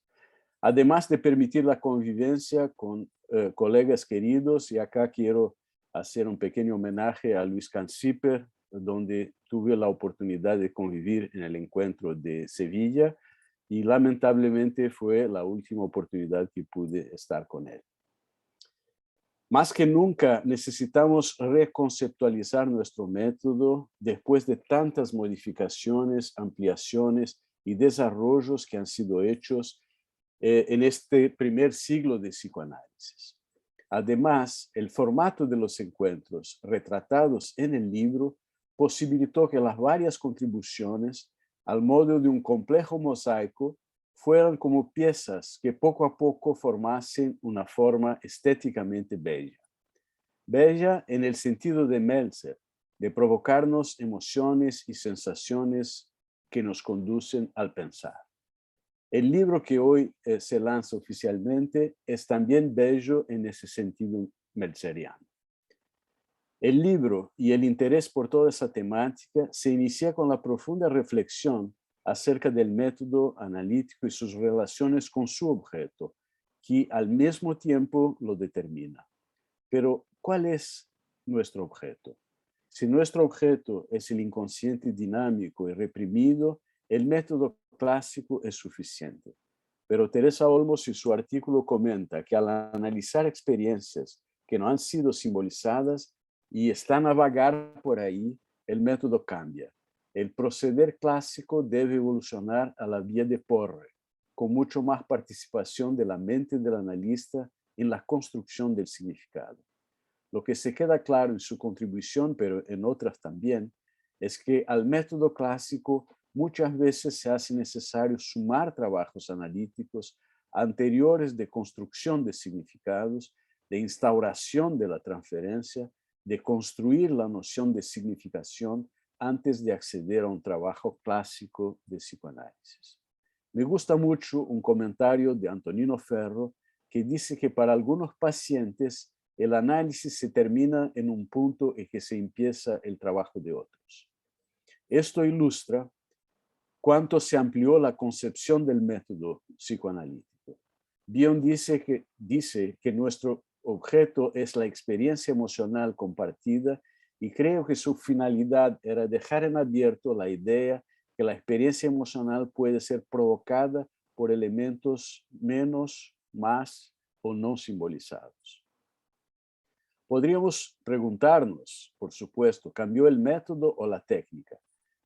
Además de permitir la convivencia con colegas queridos, y acá quiero hacer un pequeño homenaje a Luis Canciper, donde tuve la oportunidad de convivir en el encuentro de Sevilla y lamentablemente fue la última oportunidad que pude estar con él. Más que nunca necesitamos reconceptualizar nuestro método después de tantas modificaciones, ampliaciones y desarrollos que han sido hechos en este primer siglo de psicoanálisis. Además, el formato de los encuentros retratados en el libro posibilitó que las varias contribuciones, al modo de un complejo mosaico, fueran como piezas que poco a poco formasen una forma estéticamente bella. Bella en el sentido de Meltzer, de provocarnos emociones y sensaciones que nos conducen al pensar. El libro que hoy se lanza oficialmente es también bello en ese sentido meltzeriano. El libro y el interés por toda esa temática se inicia con la profunda reflexión acerca del método analítico y sus relaciones con su objeto, que al mismo tiempo lo determina. Pero, ¿cuál es nuestro objeto? Si nuestro objeto es el inconsciente dinámico y reprimido, el método clásico es suficiente. Pero Teresa Olmos en su artículo comenta que al analizar experiencias que no han sido simbolizadas y están a vagar por ahí, el método cambia. El proceder clásico debe evolucionar a la vía de Porre, con mucho más participación de la mente del analista en la construcción del significado. Lo que se queda claro en su contribución, pero en otras también, es que al método clásico muchas veces se hace necesario sumar trabajos analíticos anteriores de construcción de significados, de instauración de la transferencia, de construir la noción de significación antes de acceder a un trabajo clásico de psicoanálisis. Me gusta mucho un comentario de Antonino Ferro que dice que para algunos pacientes el análisis se termina en un punto en que se empieza el trabajo de otros. Esto ilustra cuánto se amplió la concepción del método psicoanalítico. Bion dice que nuestro objeto es la experiencia emocional compartida y creo que su finalidad era dejar en abierto la idea que la experiencia emocional puede ser provocada por elementos menos, más o no simbolizados. Podríamos preguntarnos, por supuesto, ¿cambió el método o la técnica?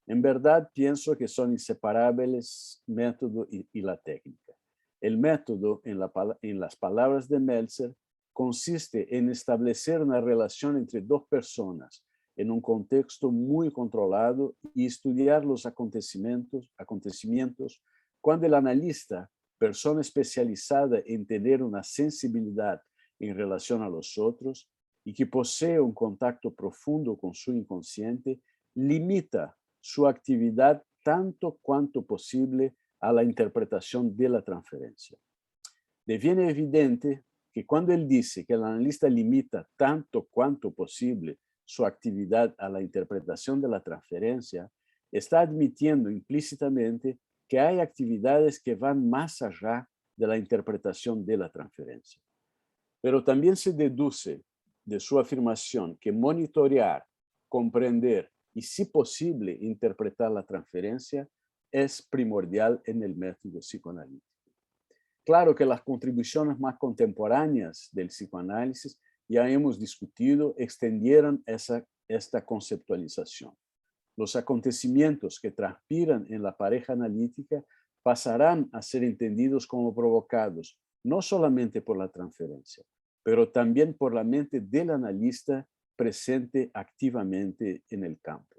En verdad pienso que son inseparables método y la técnica. El método, en las palabras de Meltzer, consiste en establecer una relación entre dos personas en un contexto muy controlado y estudiar los acontecimientos cuando el analista, persona especializada en tener una sensibilidad en relación a los otros y que posee un contacto profundo con su inconsciente, limita su actividad tanto cuanto posible a la interpretación de la transferencia. Deviene evidente que cuando él dice que el analista limita tanto cuanto posible su actividad a la interpretación de la transferencia, está admitiendo implícitamente que hay actividades que van más allá de la interpretación de la transferencia. Pero también se deduce de su afirmación que monitorear, comprender y, si posible, interpretar la transferencia es primordial en el método psicoanalítico. Claro que las contribuciones más contemporáneas del psicoanálisis, ya hemos discutido, extendieron esta conceptualización. Los acontecimientos que transpiran en la pareja analítica pasarán a ser entendidos como provocados no solamente por la transferencia, pero también por la mente del analista presente activamente en el campo.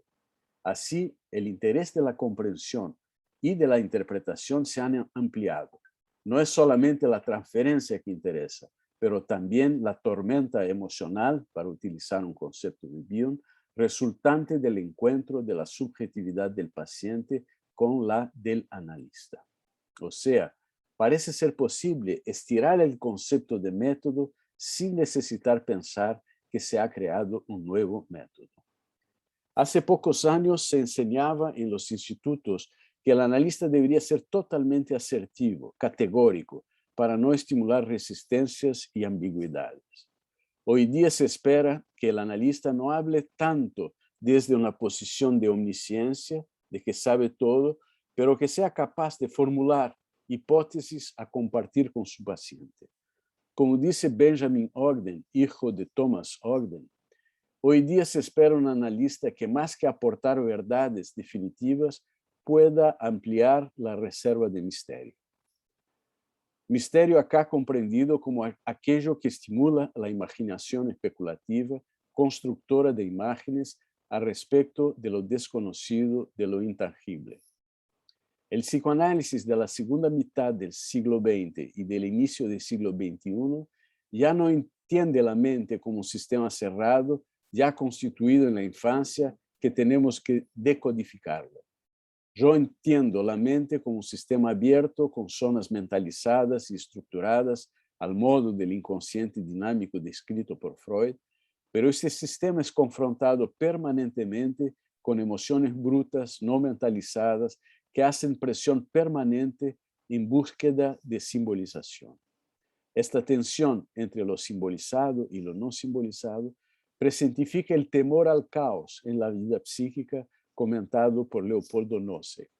Así, el interés de la comprensión y de la interpretación se han ampliado. No es solamente la transferencia que interesa, pero también la tormenta emocional, para utilizar un concepto de Bion, resultante del encuentro de la subjetividad del paciente con la del analista. O sea, parece ser posible estirar el concepto de método sin necesitar pensar que se ha creado un nuevo método. Hace pocos años se enseñaba en los institutos que el analista debería ser totalmente asertivo, categórico, para no estimular resistencias y ambigüedades. Hoy día se espera que el analista no hable tanto desde una posición de omnisciencia, de que sabe todo, pero que sea capaz de formular hipótesis a compartir con su paciente. Como dice Benjamin Ogden, hijo de Thomas Ogden, hoy día se espera un analista que, más que aportar verdades definitivas, pueda ampliar la reserva de misterio. Misterio acá comprendido como aquello que estimula la imaginación especulativa, constructora de imágenes al respecto de lo desconocido, de lo intangible. El psicoanálisis de la segunda mitad del siglo XX y del inicio del siglo XXI ya no entiende la mente como un sistema cerrado, ya constituido en la infancia, que tenemos que decodificarlo. Yo entiendo la mente como un sistema abierto con zonas mentalizadas y estructuradas al modo del inconsciente dinámico descrito por Freud, pero este sistema es confrontado permanentemente con emociones brutas, no mentalizadas, que hacen presión permanente en búsqueda de simbolización. Esta tensión entre lo simbolizado y lo no simbolizado presentifica el temor al caos en la vida psíquica comentado por Leopoldo Noce.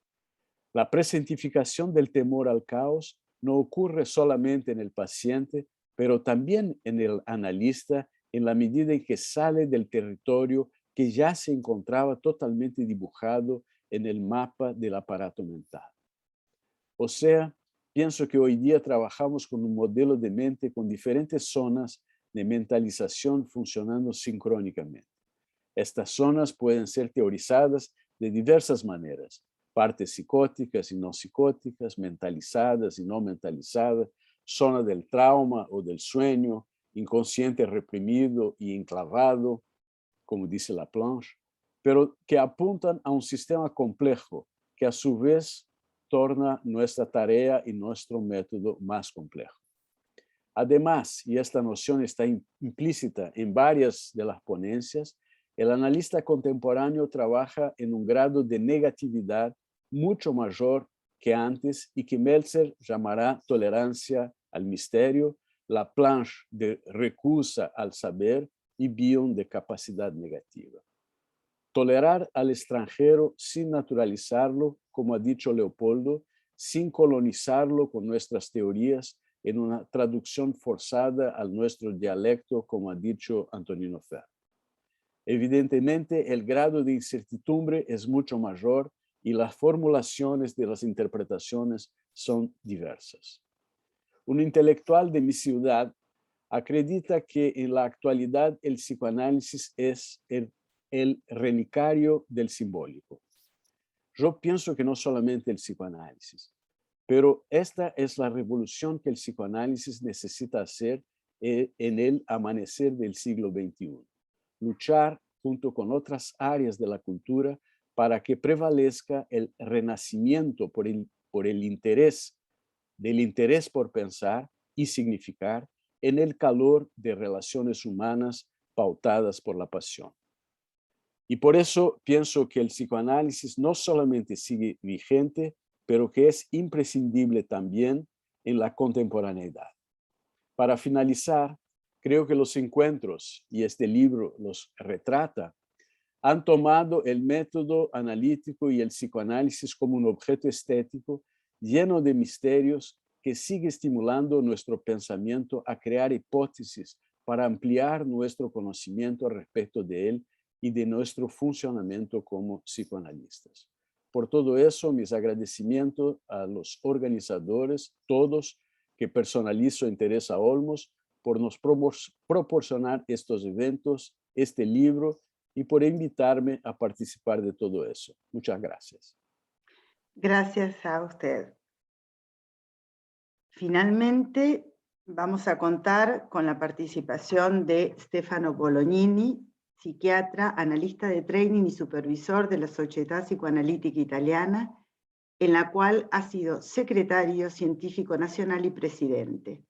La presentificación del temor al caos no ocurre solamente en el paciente, pero también en el analista en la medida en que sale del territorio que ya se encontraba totalmente dibujado en el mapa del aparato mental. O sea, pienso que hoy día trabajamos con un modelo de mente con diferentes zonas de mentalización funcionando sincrónicamente. Estas zonas pueden ser teorizadas de diversas maneras, partes psicóticas y no psicóticas, mentalizadas y no mentalizadas, zona del trauma o del sueño, inconsciente reprimido y enclavado, como dice Laplanche, pero que apuntan a un sistema complejo que a su vez torna nuestra tarea y nuestro método más complejo. Además, y esta noción está implícita en varias de las ponencias, el analista contemporáneo trabaja en un grado de negatividad mucho mayor que antes y que Meltzer llamará tolerancia al misterio, Laplanche de recusa al saber y Bion de capacidad negativa. Tolerar al extranjero sin naturalizarlo, como ha dicho Leopoldo, sin colonizarlo con nuestras teorías en una traducción forzada al nuestro dialecto, como ha dicho Antonino Ferro. Evidentemente, el grado de incertidumbre es mucho mayor y las formulaciones de las interpretaciones son diversas. Un intelectual de mi ciudad acredita que en la actualidad el psicoanálisis es el relicario del simbólico. Yo pienso que no solamente el psicoanálisis, pero esta es la revolución que el psicoanálisis necesita hacer en el amanecer del siglo XXI. Luchar junto con otras áreas de la cultura para que prevalezca el renacimiento por el interés, del interés por pensar y significar en el calor de relaciones humanas pautadas por la pasión. Y por eso pienso que el psicoanálisis no solamente sigue vigente, pero que es imprescindible también en la contemporaneidad. Para finalizar, creo que los encuentros, y este libro los retrata, han tomado el método analítico y el psicoanálisis como un objeto estético lleno de misterios que sigue estimulando nuestro pensamiento a crear hipótesis para ampliar nuestro conocimiento respecto de él y de nuestro funcionamiento como psicoanalistas. Por todo eso, mis agradecimientos a los organizadores, todos, que personalizo en Teresa Olmos, por nos proporcionar estos eventos, este libro, y por invitarme a participar de todo eso. Muchas gracias. Gracias a usted. Finalmente, vamos a contar con la participación de Stefano Bolognini, psiquiatra, analista de training y supervisor de la Società Psicoanalítica Italiana, en la cual ha sido secretario científico nacional y presidente.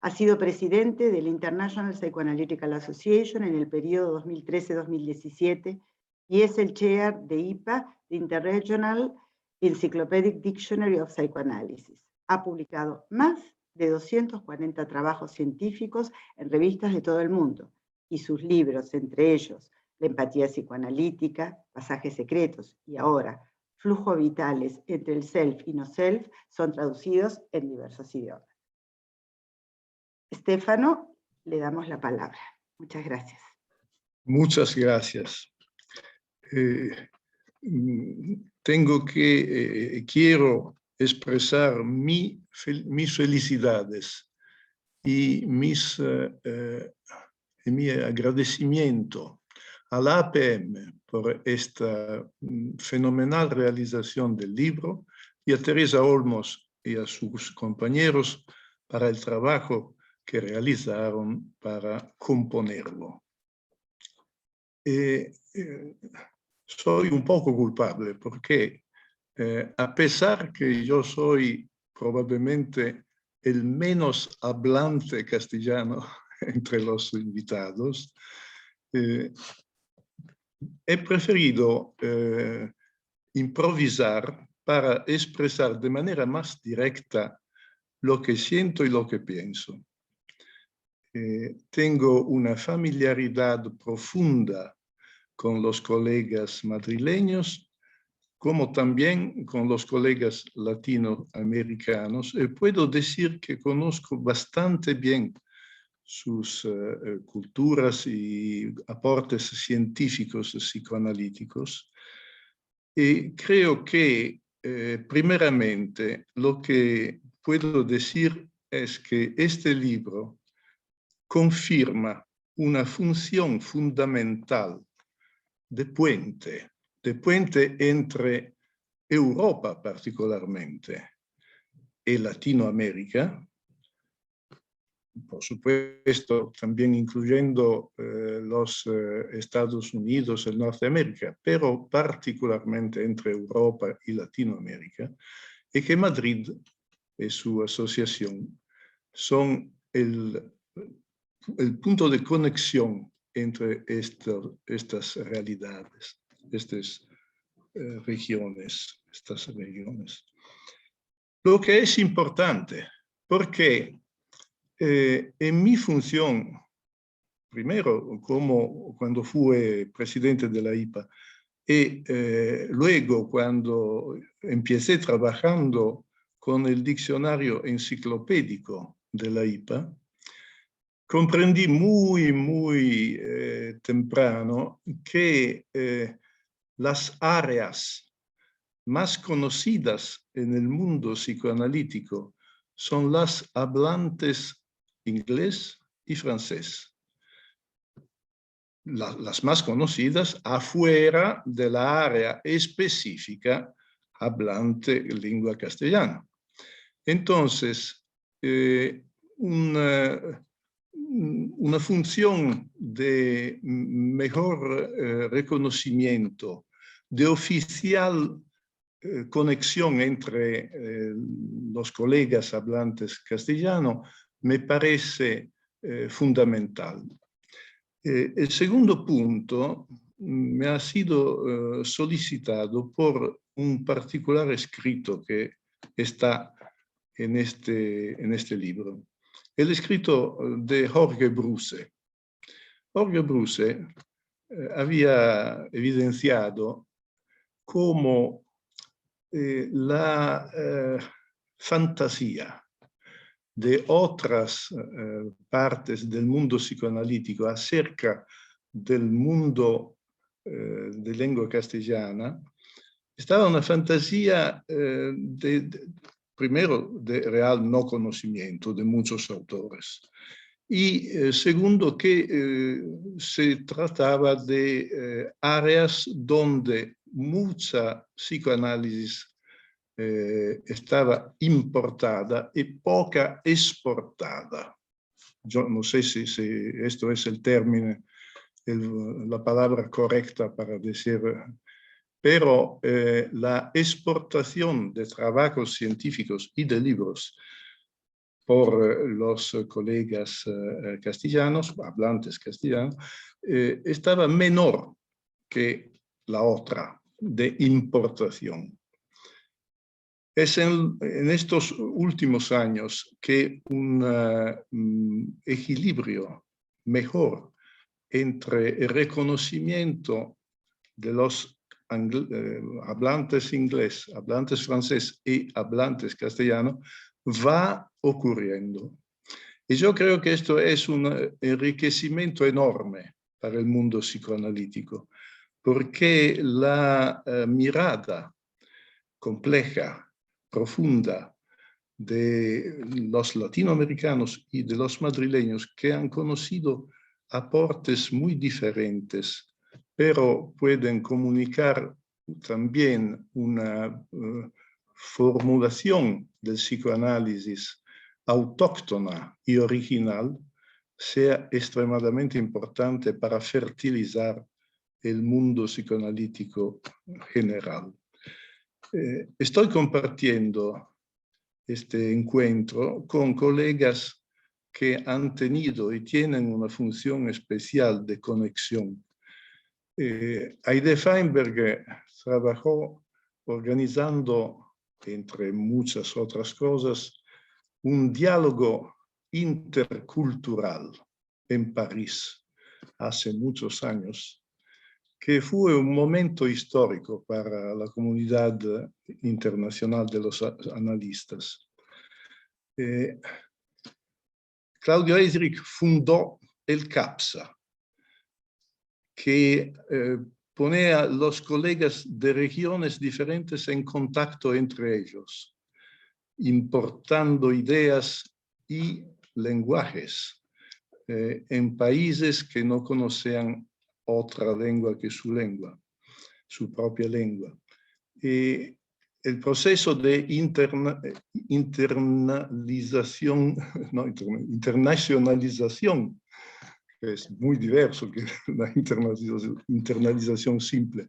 Ha sido presidente del International Psychoanalytical Association en el periodo 2013-2017 y es el chair de IPA, the Interregional Encyclopedic Dictionary of Psychoanalysis. Ha publicado más de 240 trabajos científicos en revistas de todo el mundo, y sus libros, entre ellos La empatía psicoanalítica, Pasajes secretos y ahora Flujos vitales entre el self y no self, son traducidos en diversos idiomas. Stefano, le damos la palabra. Muchas gracias. Muchas gracias. Quiero expresar mis felicidades y mi agradecimiento a la APM por esta fenomenal realización del libro y a Teresa Olmos y a sus compañeros para el trabajo que realizaron para componerlo. Soy un poco culpable porque a pesar que yo soy probablemente el menos hablante castellano entre los invitados, he preferido improvisar para expresar de manera más directa lo que siento y lo que pienso. Tengo una familiaridad profunda con los colegas madrileños, como también con los colegas latinoamericanos. Puedo decir que conozco bastante bien sus culturas y aportes científicos psicoanalíticos. Y creo que, primeramente, lo que puedo decir es que este libro confirma una función fundamental de puente entre Europa particularmente y Latinoamérica, por supuesto también incluyendo los Estados Unidos y Norteamérica, pero particularmente entre Europa y Latinoamérica, y que Madrid y su asociación son el punto de conexión entre estas realidades, estas regiones. Lo que es importante, porque en mi función, primero cuando fui presidente de la IPA, y luego cuando empecé trabajando con el diccionario enciclopédico de la IPA, comprendí muy temprano que las áreas más conocidas en el mundo psicoanalítico son las hablantes inglés y francés. Las más conocidas afuera de la área específica hablante lengua castellana. Entonces, una función de mejor reconocimiento, de oficial conexión entre los colegas hablantes castellano, me parece fundamental. El segundo punto me ha sido solicitado por un particular escrito que está en este libro. el escrito de Jorge Bruce. Jorge Bruce había evidenciado cómo la fantasía de otras partes del mundo psicoanalítico acerca del mundo de lengua castellana estaba una fantasía primero de real no conocimiento de muchos autores y segundo que se trataba de áreas donde mucha psicoanálisis estaba importada y poca exportada. Yo no sé si esto es el término, la palabra correcta para decir, pero la exportación de trabajos científicos y de libros por los colegas castellanos, hablantes castellanos, estaba menor que la otra de importación. Es en estos últimos años que un equilibrio mejor entre el reconocimiento de los hablantes inglés, hablantes francés y hablantes castellano va ocurriendo. Y yo creo que esto es un enriquecimiento enorme para el mundo psicoanalítico, porque la mirada compleja, profunda de los latinoamericanos y de los madrileños que han conocido aportes muy diferentes, pero pueden comunicar también una formulación del psicoanálisis autóctona y original, sea extremadamente importante para fertilizar el mundo psicoanalítico general. Estoy compartiendo este encuentro con colegas que han tenido y tienen una función especial de conexión. Heide Feinberg trabajó organizando, entre muchas otras cosas, un diálogo intercultural en París hace muchos años, que fue un momento histórico para la comunidad internacional de los analistas. Claudio Esrich fundó el CAPSA, que pone a los colegas de regiones diferentes en contacto entre ellos, importando ideas y lenguajes en países que no conocían otra lengua que su lengua, su propia lengua. El proceso de internacionalización, que es muy diverso que la internalización simple,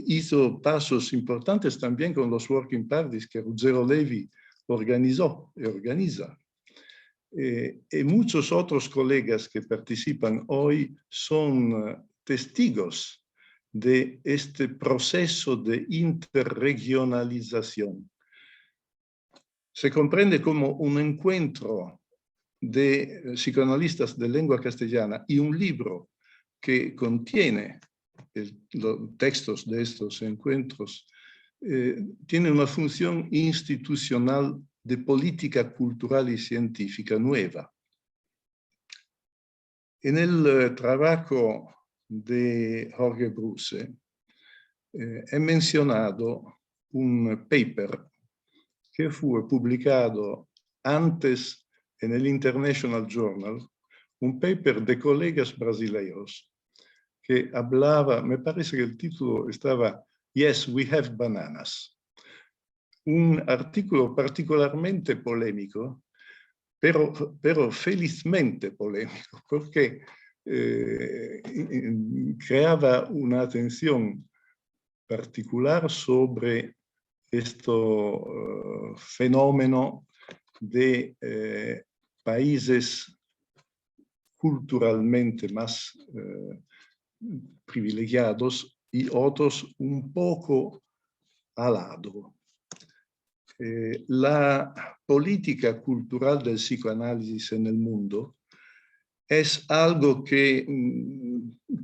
hizo pasos importantes también con los working parties que Ruggero Levi organizó y organiza. Y muchos otros colegas que participan hoy son testigos de este proceso de interregionalización. Se comprende como un encuentro de psicoanalistas de lengua castellana y un libro que contiene los textos de estos encuentros, tiene una función institucional de política cultural y científica nueva. En el trabajo de Jorge Bruce he mencionado un paper que fue publicado antes en el International Journal, un paper de colegas brasileños que hablaba, me parece que el título estaba Yes, we have bananas. Un artículo particularmente polémico, pero felizmente polémico, porque creaba una atención particular sobre este fenómeno de países culturalmente más privilegiados y otros un poco al lado. la política cultural del psicoanálisis en el mundo es algo que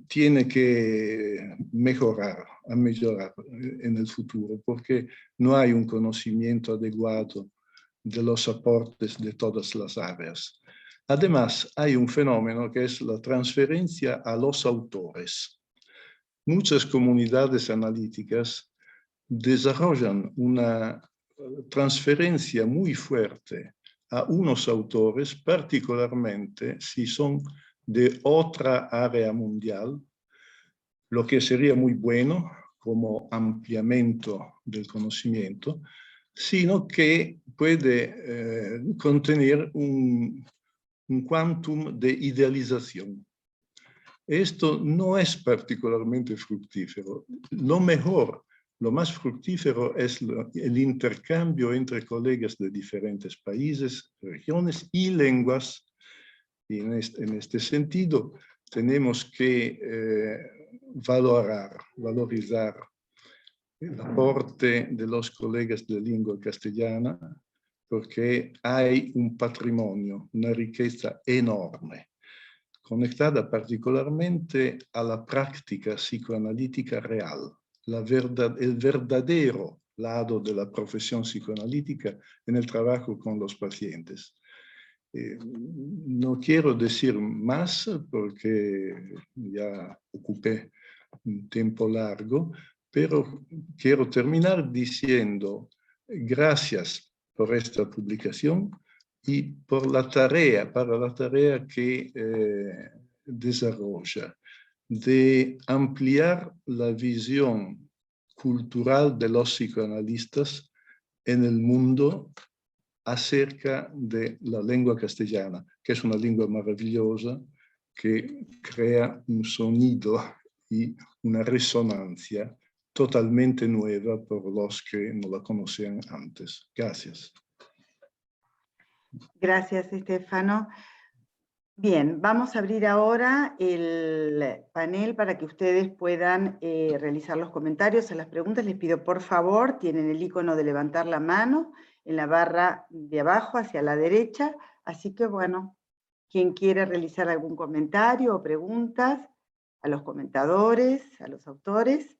tiene que mejorar en el futuro, porque no hay un conocimiento adecuado de los aportes de todas las áreas. Además, hay un fenómeno que es la transferencia a los autores. Muchas comunidades analíticas desarrollan una transferencia muy fuerte a unos autores, particularmente si son de otra área mundial, lo que sería muy bueno como ampliamiento del conocimiento, sino que puede contener un quantum de idealización. Esto no es particularmente fructífero. Lo mejor, lo más fructífero es el intercambio entre colegas de diferentes países, regiones y lenguas. Y en este sentido tenemos que valorizar el aporte de los colegas de lengua castellana, porque hay un patrimonio, una riqueza enorme, conectada particularmente a la práctica psicoanalítica real, el verdadero lado de la profesión psicoanalítica en el trabajo con los pacientes. No quiero decir más porque ya ocupé un tiempo largo, pero quiero terminar diciendo gracias por esta publicación y por la tarea, para la tarea que desarrolla, de ampliar la visión cultural de los psicoanalistas en el mundo acerca de la lengua castellana, que es una lengua maravillosa que crea un sonido y una resonancia totalmente nueva por los que no la conocían antes. Gracias. Gracias, Estefano. Bien, vamos a abrir ahora el panel para que ustedes puedan realizar los comentarios a las preguntas. Les pido, por favor, tienen el icono de levantar la mano en la barra de abajo hacia la derecha. Así que, bueno, quien quiera realizar algún comentario o preguntas a los comentadores, a los autores.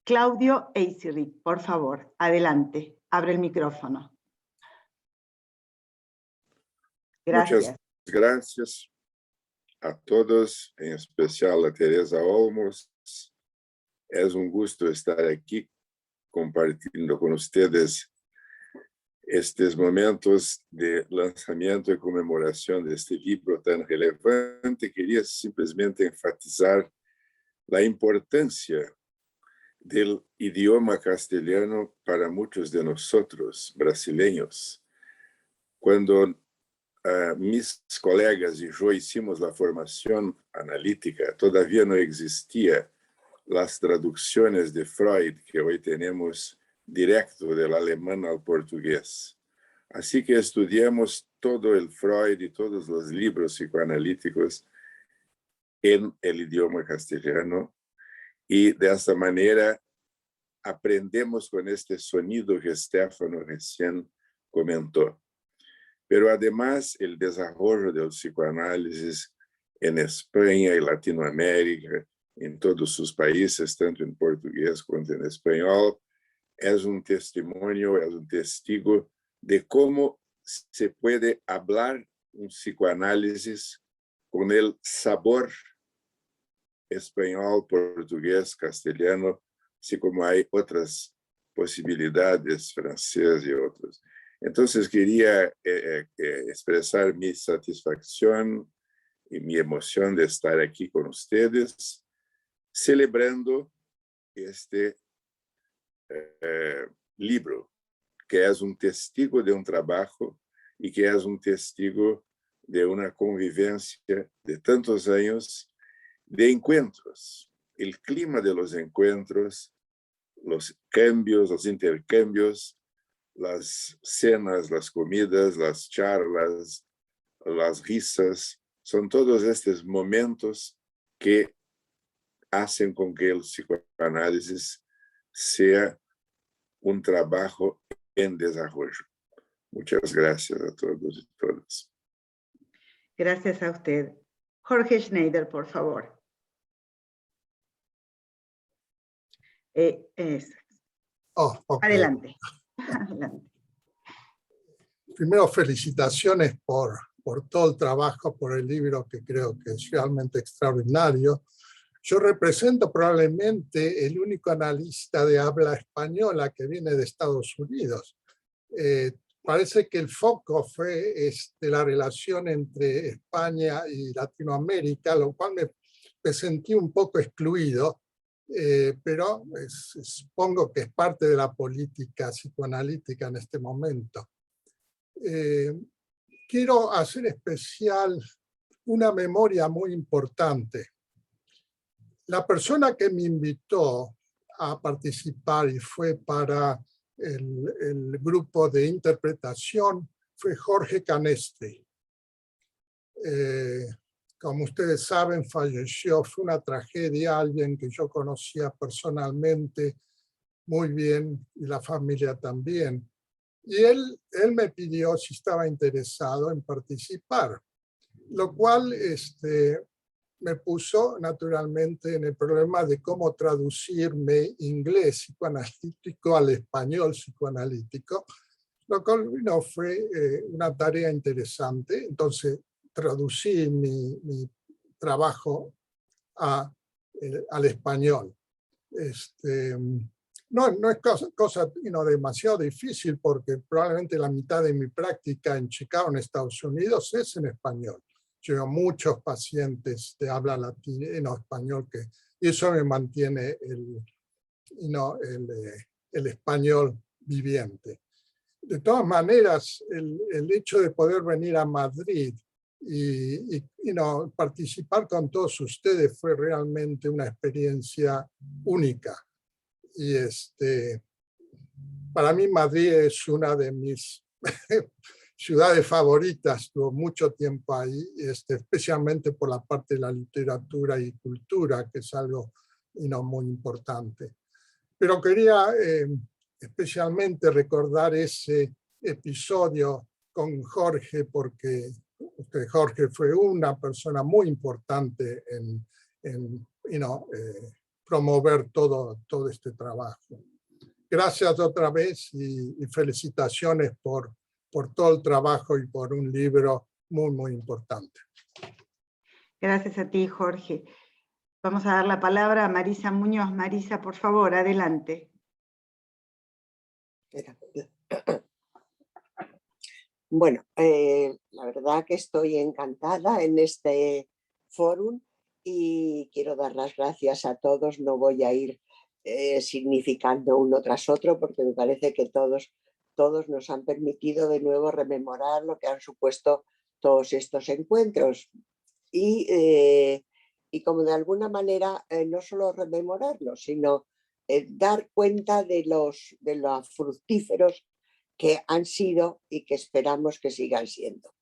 Claudio Eisirich, por favor, adelante, abre el micrófono. Gracias. Muchas gracias a todos, en especial a Teresa Olmos. Es un gusto estar aquí compartiendo con ustedes estos momentos de lanzamiento y conmemoración de este libro tan relevante. Quería simplemente enfatizar la importancia del idioma castellano para muchos de nosotros, brasileños. Cuando mis colegas y yo hicimos la formación analítica, todavía no existía las traducciones de Freud que hoy tenemos directo del alemán al portugués. Así que estudiamos todo el Freud y todos los libros psicoanalíticos en el idioma castellano y de esta manera aprendemos con este sonido que Stefano recién comentó. Pero además el desarrollo del psicoanálisis en España y Latinoamérica, en todos sus países, tanto en portugués como en español, es un testimonio, es un testigo de cómo se puede hablar un psicoanálisis con el sabor español, portugués, castellano, así como hay otras posibilidades, francés y otros. Entonces quería expresar mi satisfacción y mi emoción de estar aquí con ustedes, celebrando este libro, que es un testigo de un trabajo y que es un testigo de una convivencia de tantos años de encuentros. El clima de los encuentros los cambios, los intercambios, las cenas, las comidas, las charlas, las risas, son todos estos momentos que hacen con que el psicoanálisis sea un trabajo en desarrollo. Muchas gracias a todos y todas. Gracias a usted. Jorge Schneider, por favor. Okay. Adelante. Adelante. Primero, felicitaciones por todo el trabajo, por el libro que creo que es realmente extraordinario. Yo represento probablemente el único analista de habla española que viene de Estados Unidos. Parece que el foco fue la relación entre España y Latinoamérica, lo cual me sentí un poco excluido, pero supongo que es parte de la política psicoanalítica en este momento. Quiero hacer especial una memoria muy importante. La persona que me invitó a participar y fue para el grupo de interpretación fue Jorge Canestri. Como ustedes saben, falleció, fue una tragedia, alguien que yo conocía personalmente muy bien y la familia también. Y él me pidió si estaba interesado en participar, lo cual me puso naturalmente en el problema de cómo traducirme inglés psicoanalítico al español psicoanalítico, lo cual no fue una tarea interesante. Entonces traducí mi trabajo al español. No es cosa demasiado difícil, porque probablemente la mitad de mi práctica en Chicago, en Estados Unidos, es en español. Llevo muchos pacientes de habla latina, español, y eso me mantiene el español viviente. De todas maneras, el hecho de poder venir a Madrid y participar con todos ustedes fue realmente una experiencia única. Y para mí Madrid es una de mis ciudades favoritas, estuvo mucho tiempo ahí, especialmente por la parte de la literatura y cultura, que es algo muy importante. Pero quería especialmente recordar ese episodio con Jorge, porque Jorge fue una persona muy importante en promover todo este trabajo. Gracias otra vez y felicitaciones por todo el trabajo y por un libro muy, muy importante. Gracias a ti, Jorge. Vamos a dar la palabra a Marisa Muñoz. Marisa, por favor, adelante. Bueno, la verdad que estoy encantada en este fórum y quiero dar las gracias a todos. No voy a ir significando uno tras otro, porque me parece que todos nos han permitido de nuevo rememorar lo que han supuesto todos estos encuentros. Y como de alguna manera no solo rememorarlos, sino dar cuenta de los fructíferos que han sido y que esperamos que sigan siendo.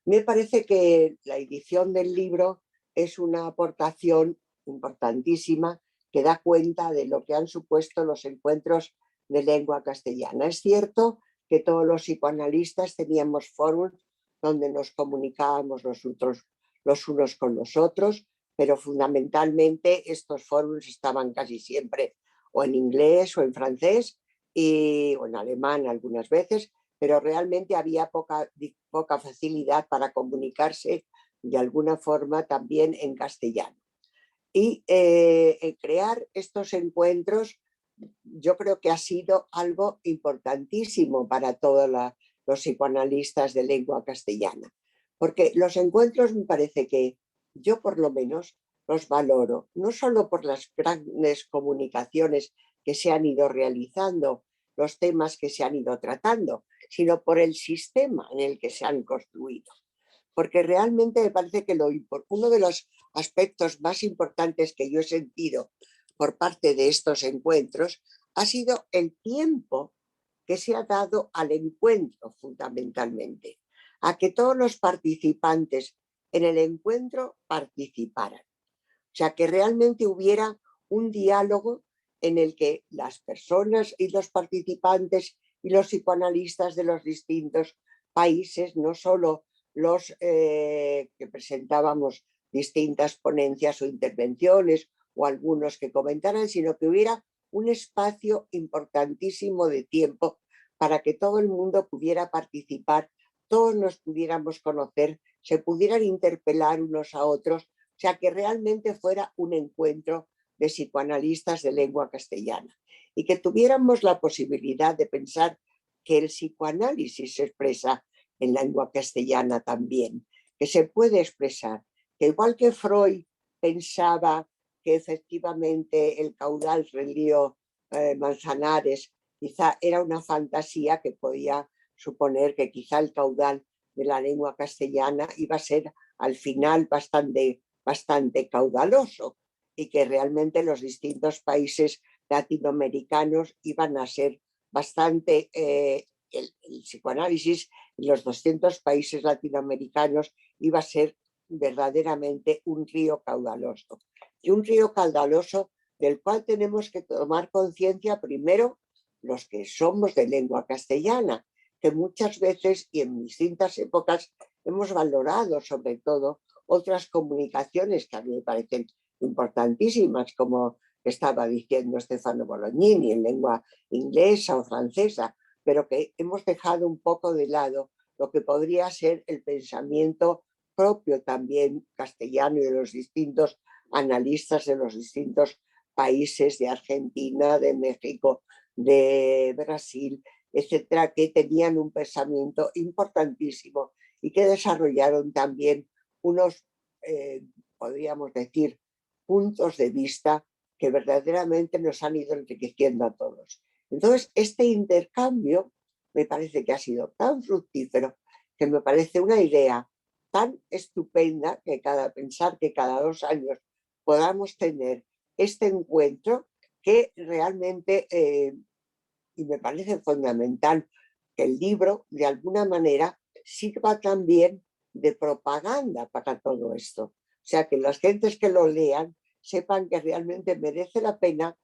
Me parece que la edición del libro es una aportación importantísima que da cuenta de lo que han supuesto los encuentros de lengua castellana. Es cierto que todos los psicoanalistas teníamos foros donde nos comunicábamos los unos con los otros, pero fundamentalmente estos foros estaban casi siempre o en inglés o en francés o en alemán algunas veces, pero realmente había poca facilidad para comunicarse de alguna forma también en castellano. Y crear estos encuentros yo creo que ha sido algo importantísimo para todos los psicoanalistas de lengua castellana, porque los encuentros me parece que yo por lo menos los valoro, no solo por las grandes comunicaciones que se han ido realizando, los temas que se han ido tratando, sino por el sistema en el que se han construido. Porque realmente me parece que uno de los aspectos más importantes que yo he sentido por parte de estos encuentros ha sido el tiempo que se ha dado al encuentro fundamentalmente, a que todos los participantes en el encuentro participaran. O sea, que realmente hubiera un diálogo en el que las personas y los participantes y los psicoanalistas de los distintos países, no solo los que presentábamos distintas ponencias o intervenciones o algunos que comentaran, sino que hubiera un espacio importantísimo de tiempo para que todo el mundo pudiera participar, todos nos pudiéramos conocer, se pudieran interpelar unos a otros, o sea, que realmente fuera un encuentro de psicoanalistas de lengua castellana y que tuviéramos la posibilidad de pensar que el psicoanálisis se expresa en lengua castellana también, que se puede expresar, que igual que Freud pensaba que efectivamente el caudal del río Manzanares quizá era una fantasía, que podía suponer que quizá el caudal de la lengua castellana iba a ser al final bastante caudaloso y que realmente los distintos países latinoamericanos iban a ser bastante, el psicoanálisis en los 200 países latinoamericanos iba a ser verdaderamente un río caudaloso. Y un río caudaloso del cual tenemos que tomar conciencia primero los que somos de lengua castellana, que muchas veces y en distintas épocas hemos valorado sobre todo otras comunicaciones que a mí me parecen importantísimas, como estaba diciendo Stefano Bolognini, en lengua inglesa o francesa, pero que hemos dejado un poco de lado lo que podría ser el pensamiento propio también castellano y de los distintos analistas de los distintos países de Argentina, de México, de Brasil, etcétera, que tenían un pensamiento importantísimo y que desarrollaron también unos, podríamos decir, puntos de vista que verdaderamente nos han ido enriqueciendo a todos. Entonces, este intercambio me parece que ha sido tan fructífero, que me parece una idea tan estupenda que pensar que cada 2 años podamos tener este encuentro, que realmente, y me parece fundamental, que el libro de alguna manera sirva también de propaganda para todo esto. O sea, que las gentes que lo lean sepan que realmente merece la pena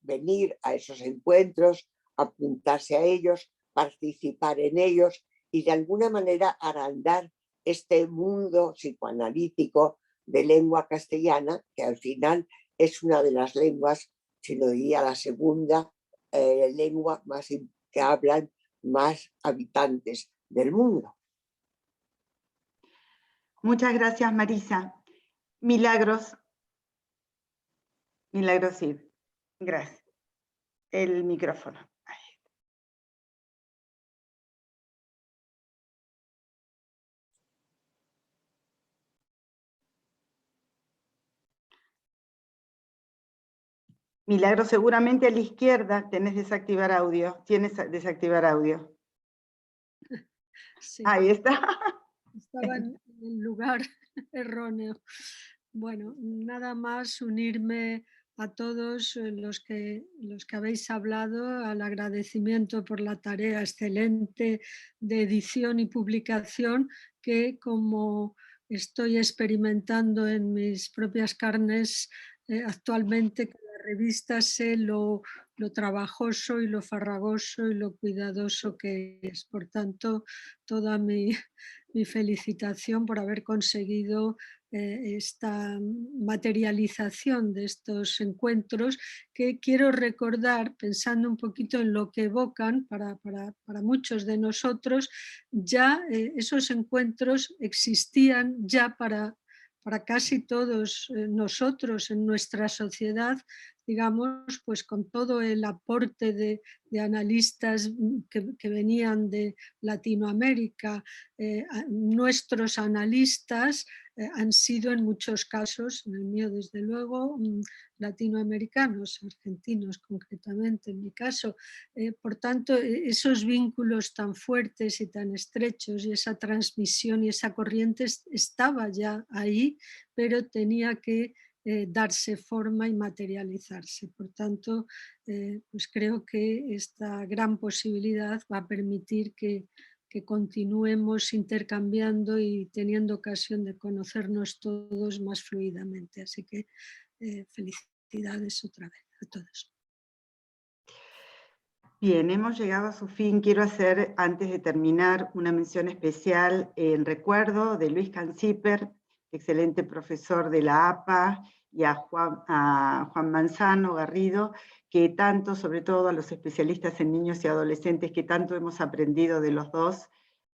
venir a esos encuentros, apuntarse a ellos, participar en ellos y de alguna manera agrandar este mundo psicoanalítico de lengua castellana, que al final es una de las lenguas, si lo diría la segunda lengua más que hablan más habitantes del mundo. Muchas gracias, Marisa. Milagros. Milagros, sí. Gracias. El micrófono. Milagro, seguramente a la izquierda tenés desactivar audio. Tienes desactivar audio. Sí, ahí está. Estaba en el lugar erróneo. Bueno, nada más unirme a todos los que habéis hablado, al agradecimiento por la tarea excelente de edición y publicación que, como estoy experimentando en mis propias carnes actualmente, con la revista sé lo trabajoso y lo farragoso y lo cuidadoso que es. Por tanto, toda mi felicitación por haber conseguido esta materialización de estos encuentros, que quiero recordar, pensando un poquito en lo que evocan para muchos de nosotros. Ya esos encuentros existían ya para casi todos nosotros en nuestra sociedad, digamos, pues con todo el aporte de analistas que venían de Latinoamérica. Nuestros analistas han sido en muchos casos, en el mío desde luego, latinoamericanos, argentinos concretamente en mi caso. Por tanto, esos vínculos tan fuertes y tan estrechos y esa transmisión y esa corriente estaba ya ahí, pero tenía que darse forma y materializarse. Por tanto, pues creo que esta gran posibilidad va a permitir que continuemos intercambiando y teniendo ocasión de conocernos todos más fluidamente. Así que felicidades otra vez a todos. Bien, hemos llegado a su fin. Quiero hacer, antes de terminar, una mención especial en recuerdo de Luis Canciper, excelente profesor de la APA, y a Juan Manzano Garrido, que tanto, sobre todo a los especialistas en niños y adolescentes, que tanto hemos aprendido de los dos.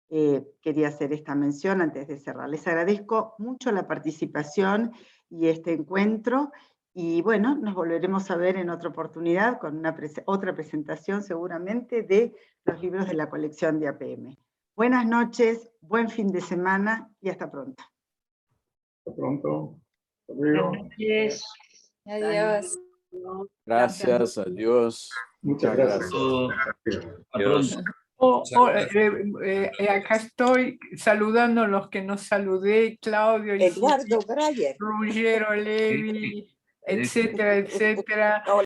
Quería hacer esta mención antes de cerrar. Les agradezco mucho la participación y este encuentro, y bueno, nos volveremos a ver en otra oportunidad con otra presentación seguramente de los libros de la colección de APM. Buenas noches, buen fin de semana y hasta pronto. Hasta pronto. Hasta luego. Adiós. Gracias, adiós. Muchas gracias. Adiós. Acá estoy saludando a los que no saludé, Claudio, Eduardo Breyer, Ruggiero Levi, etcétera, etcétera.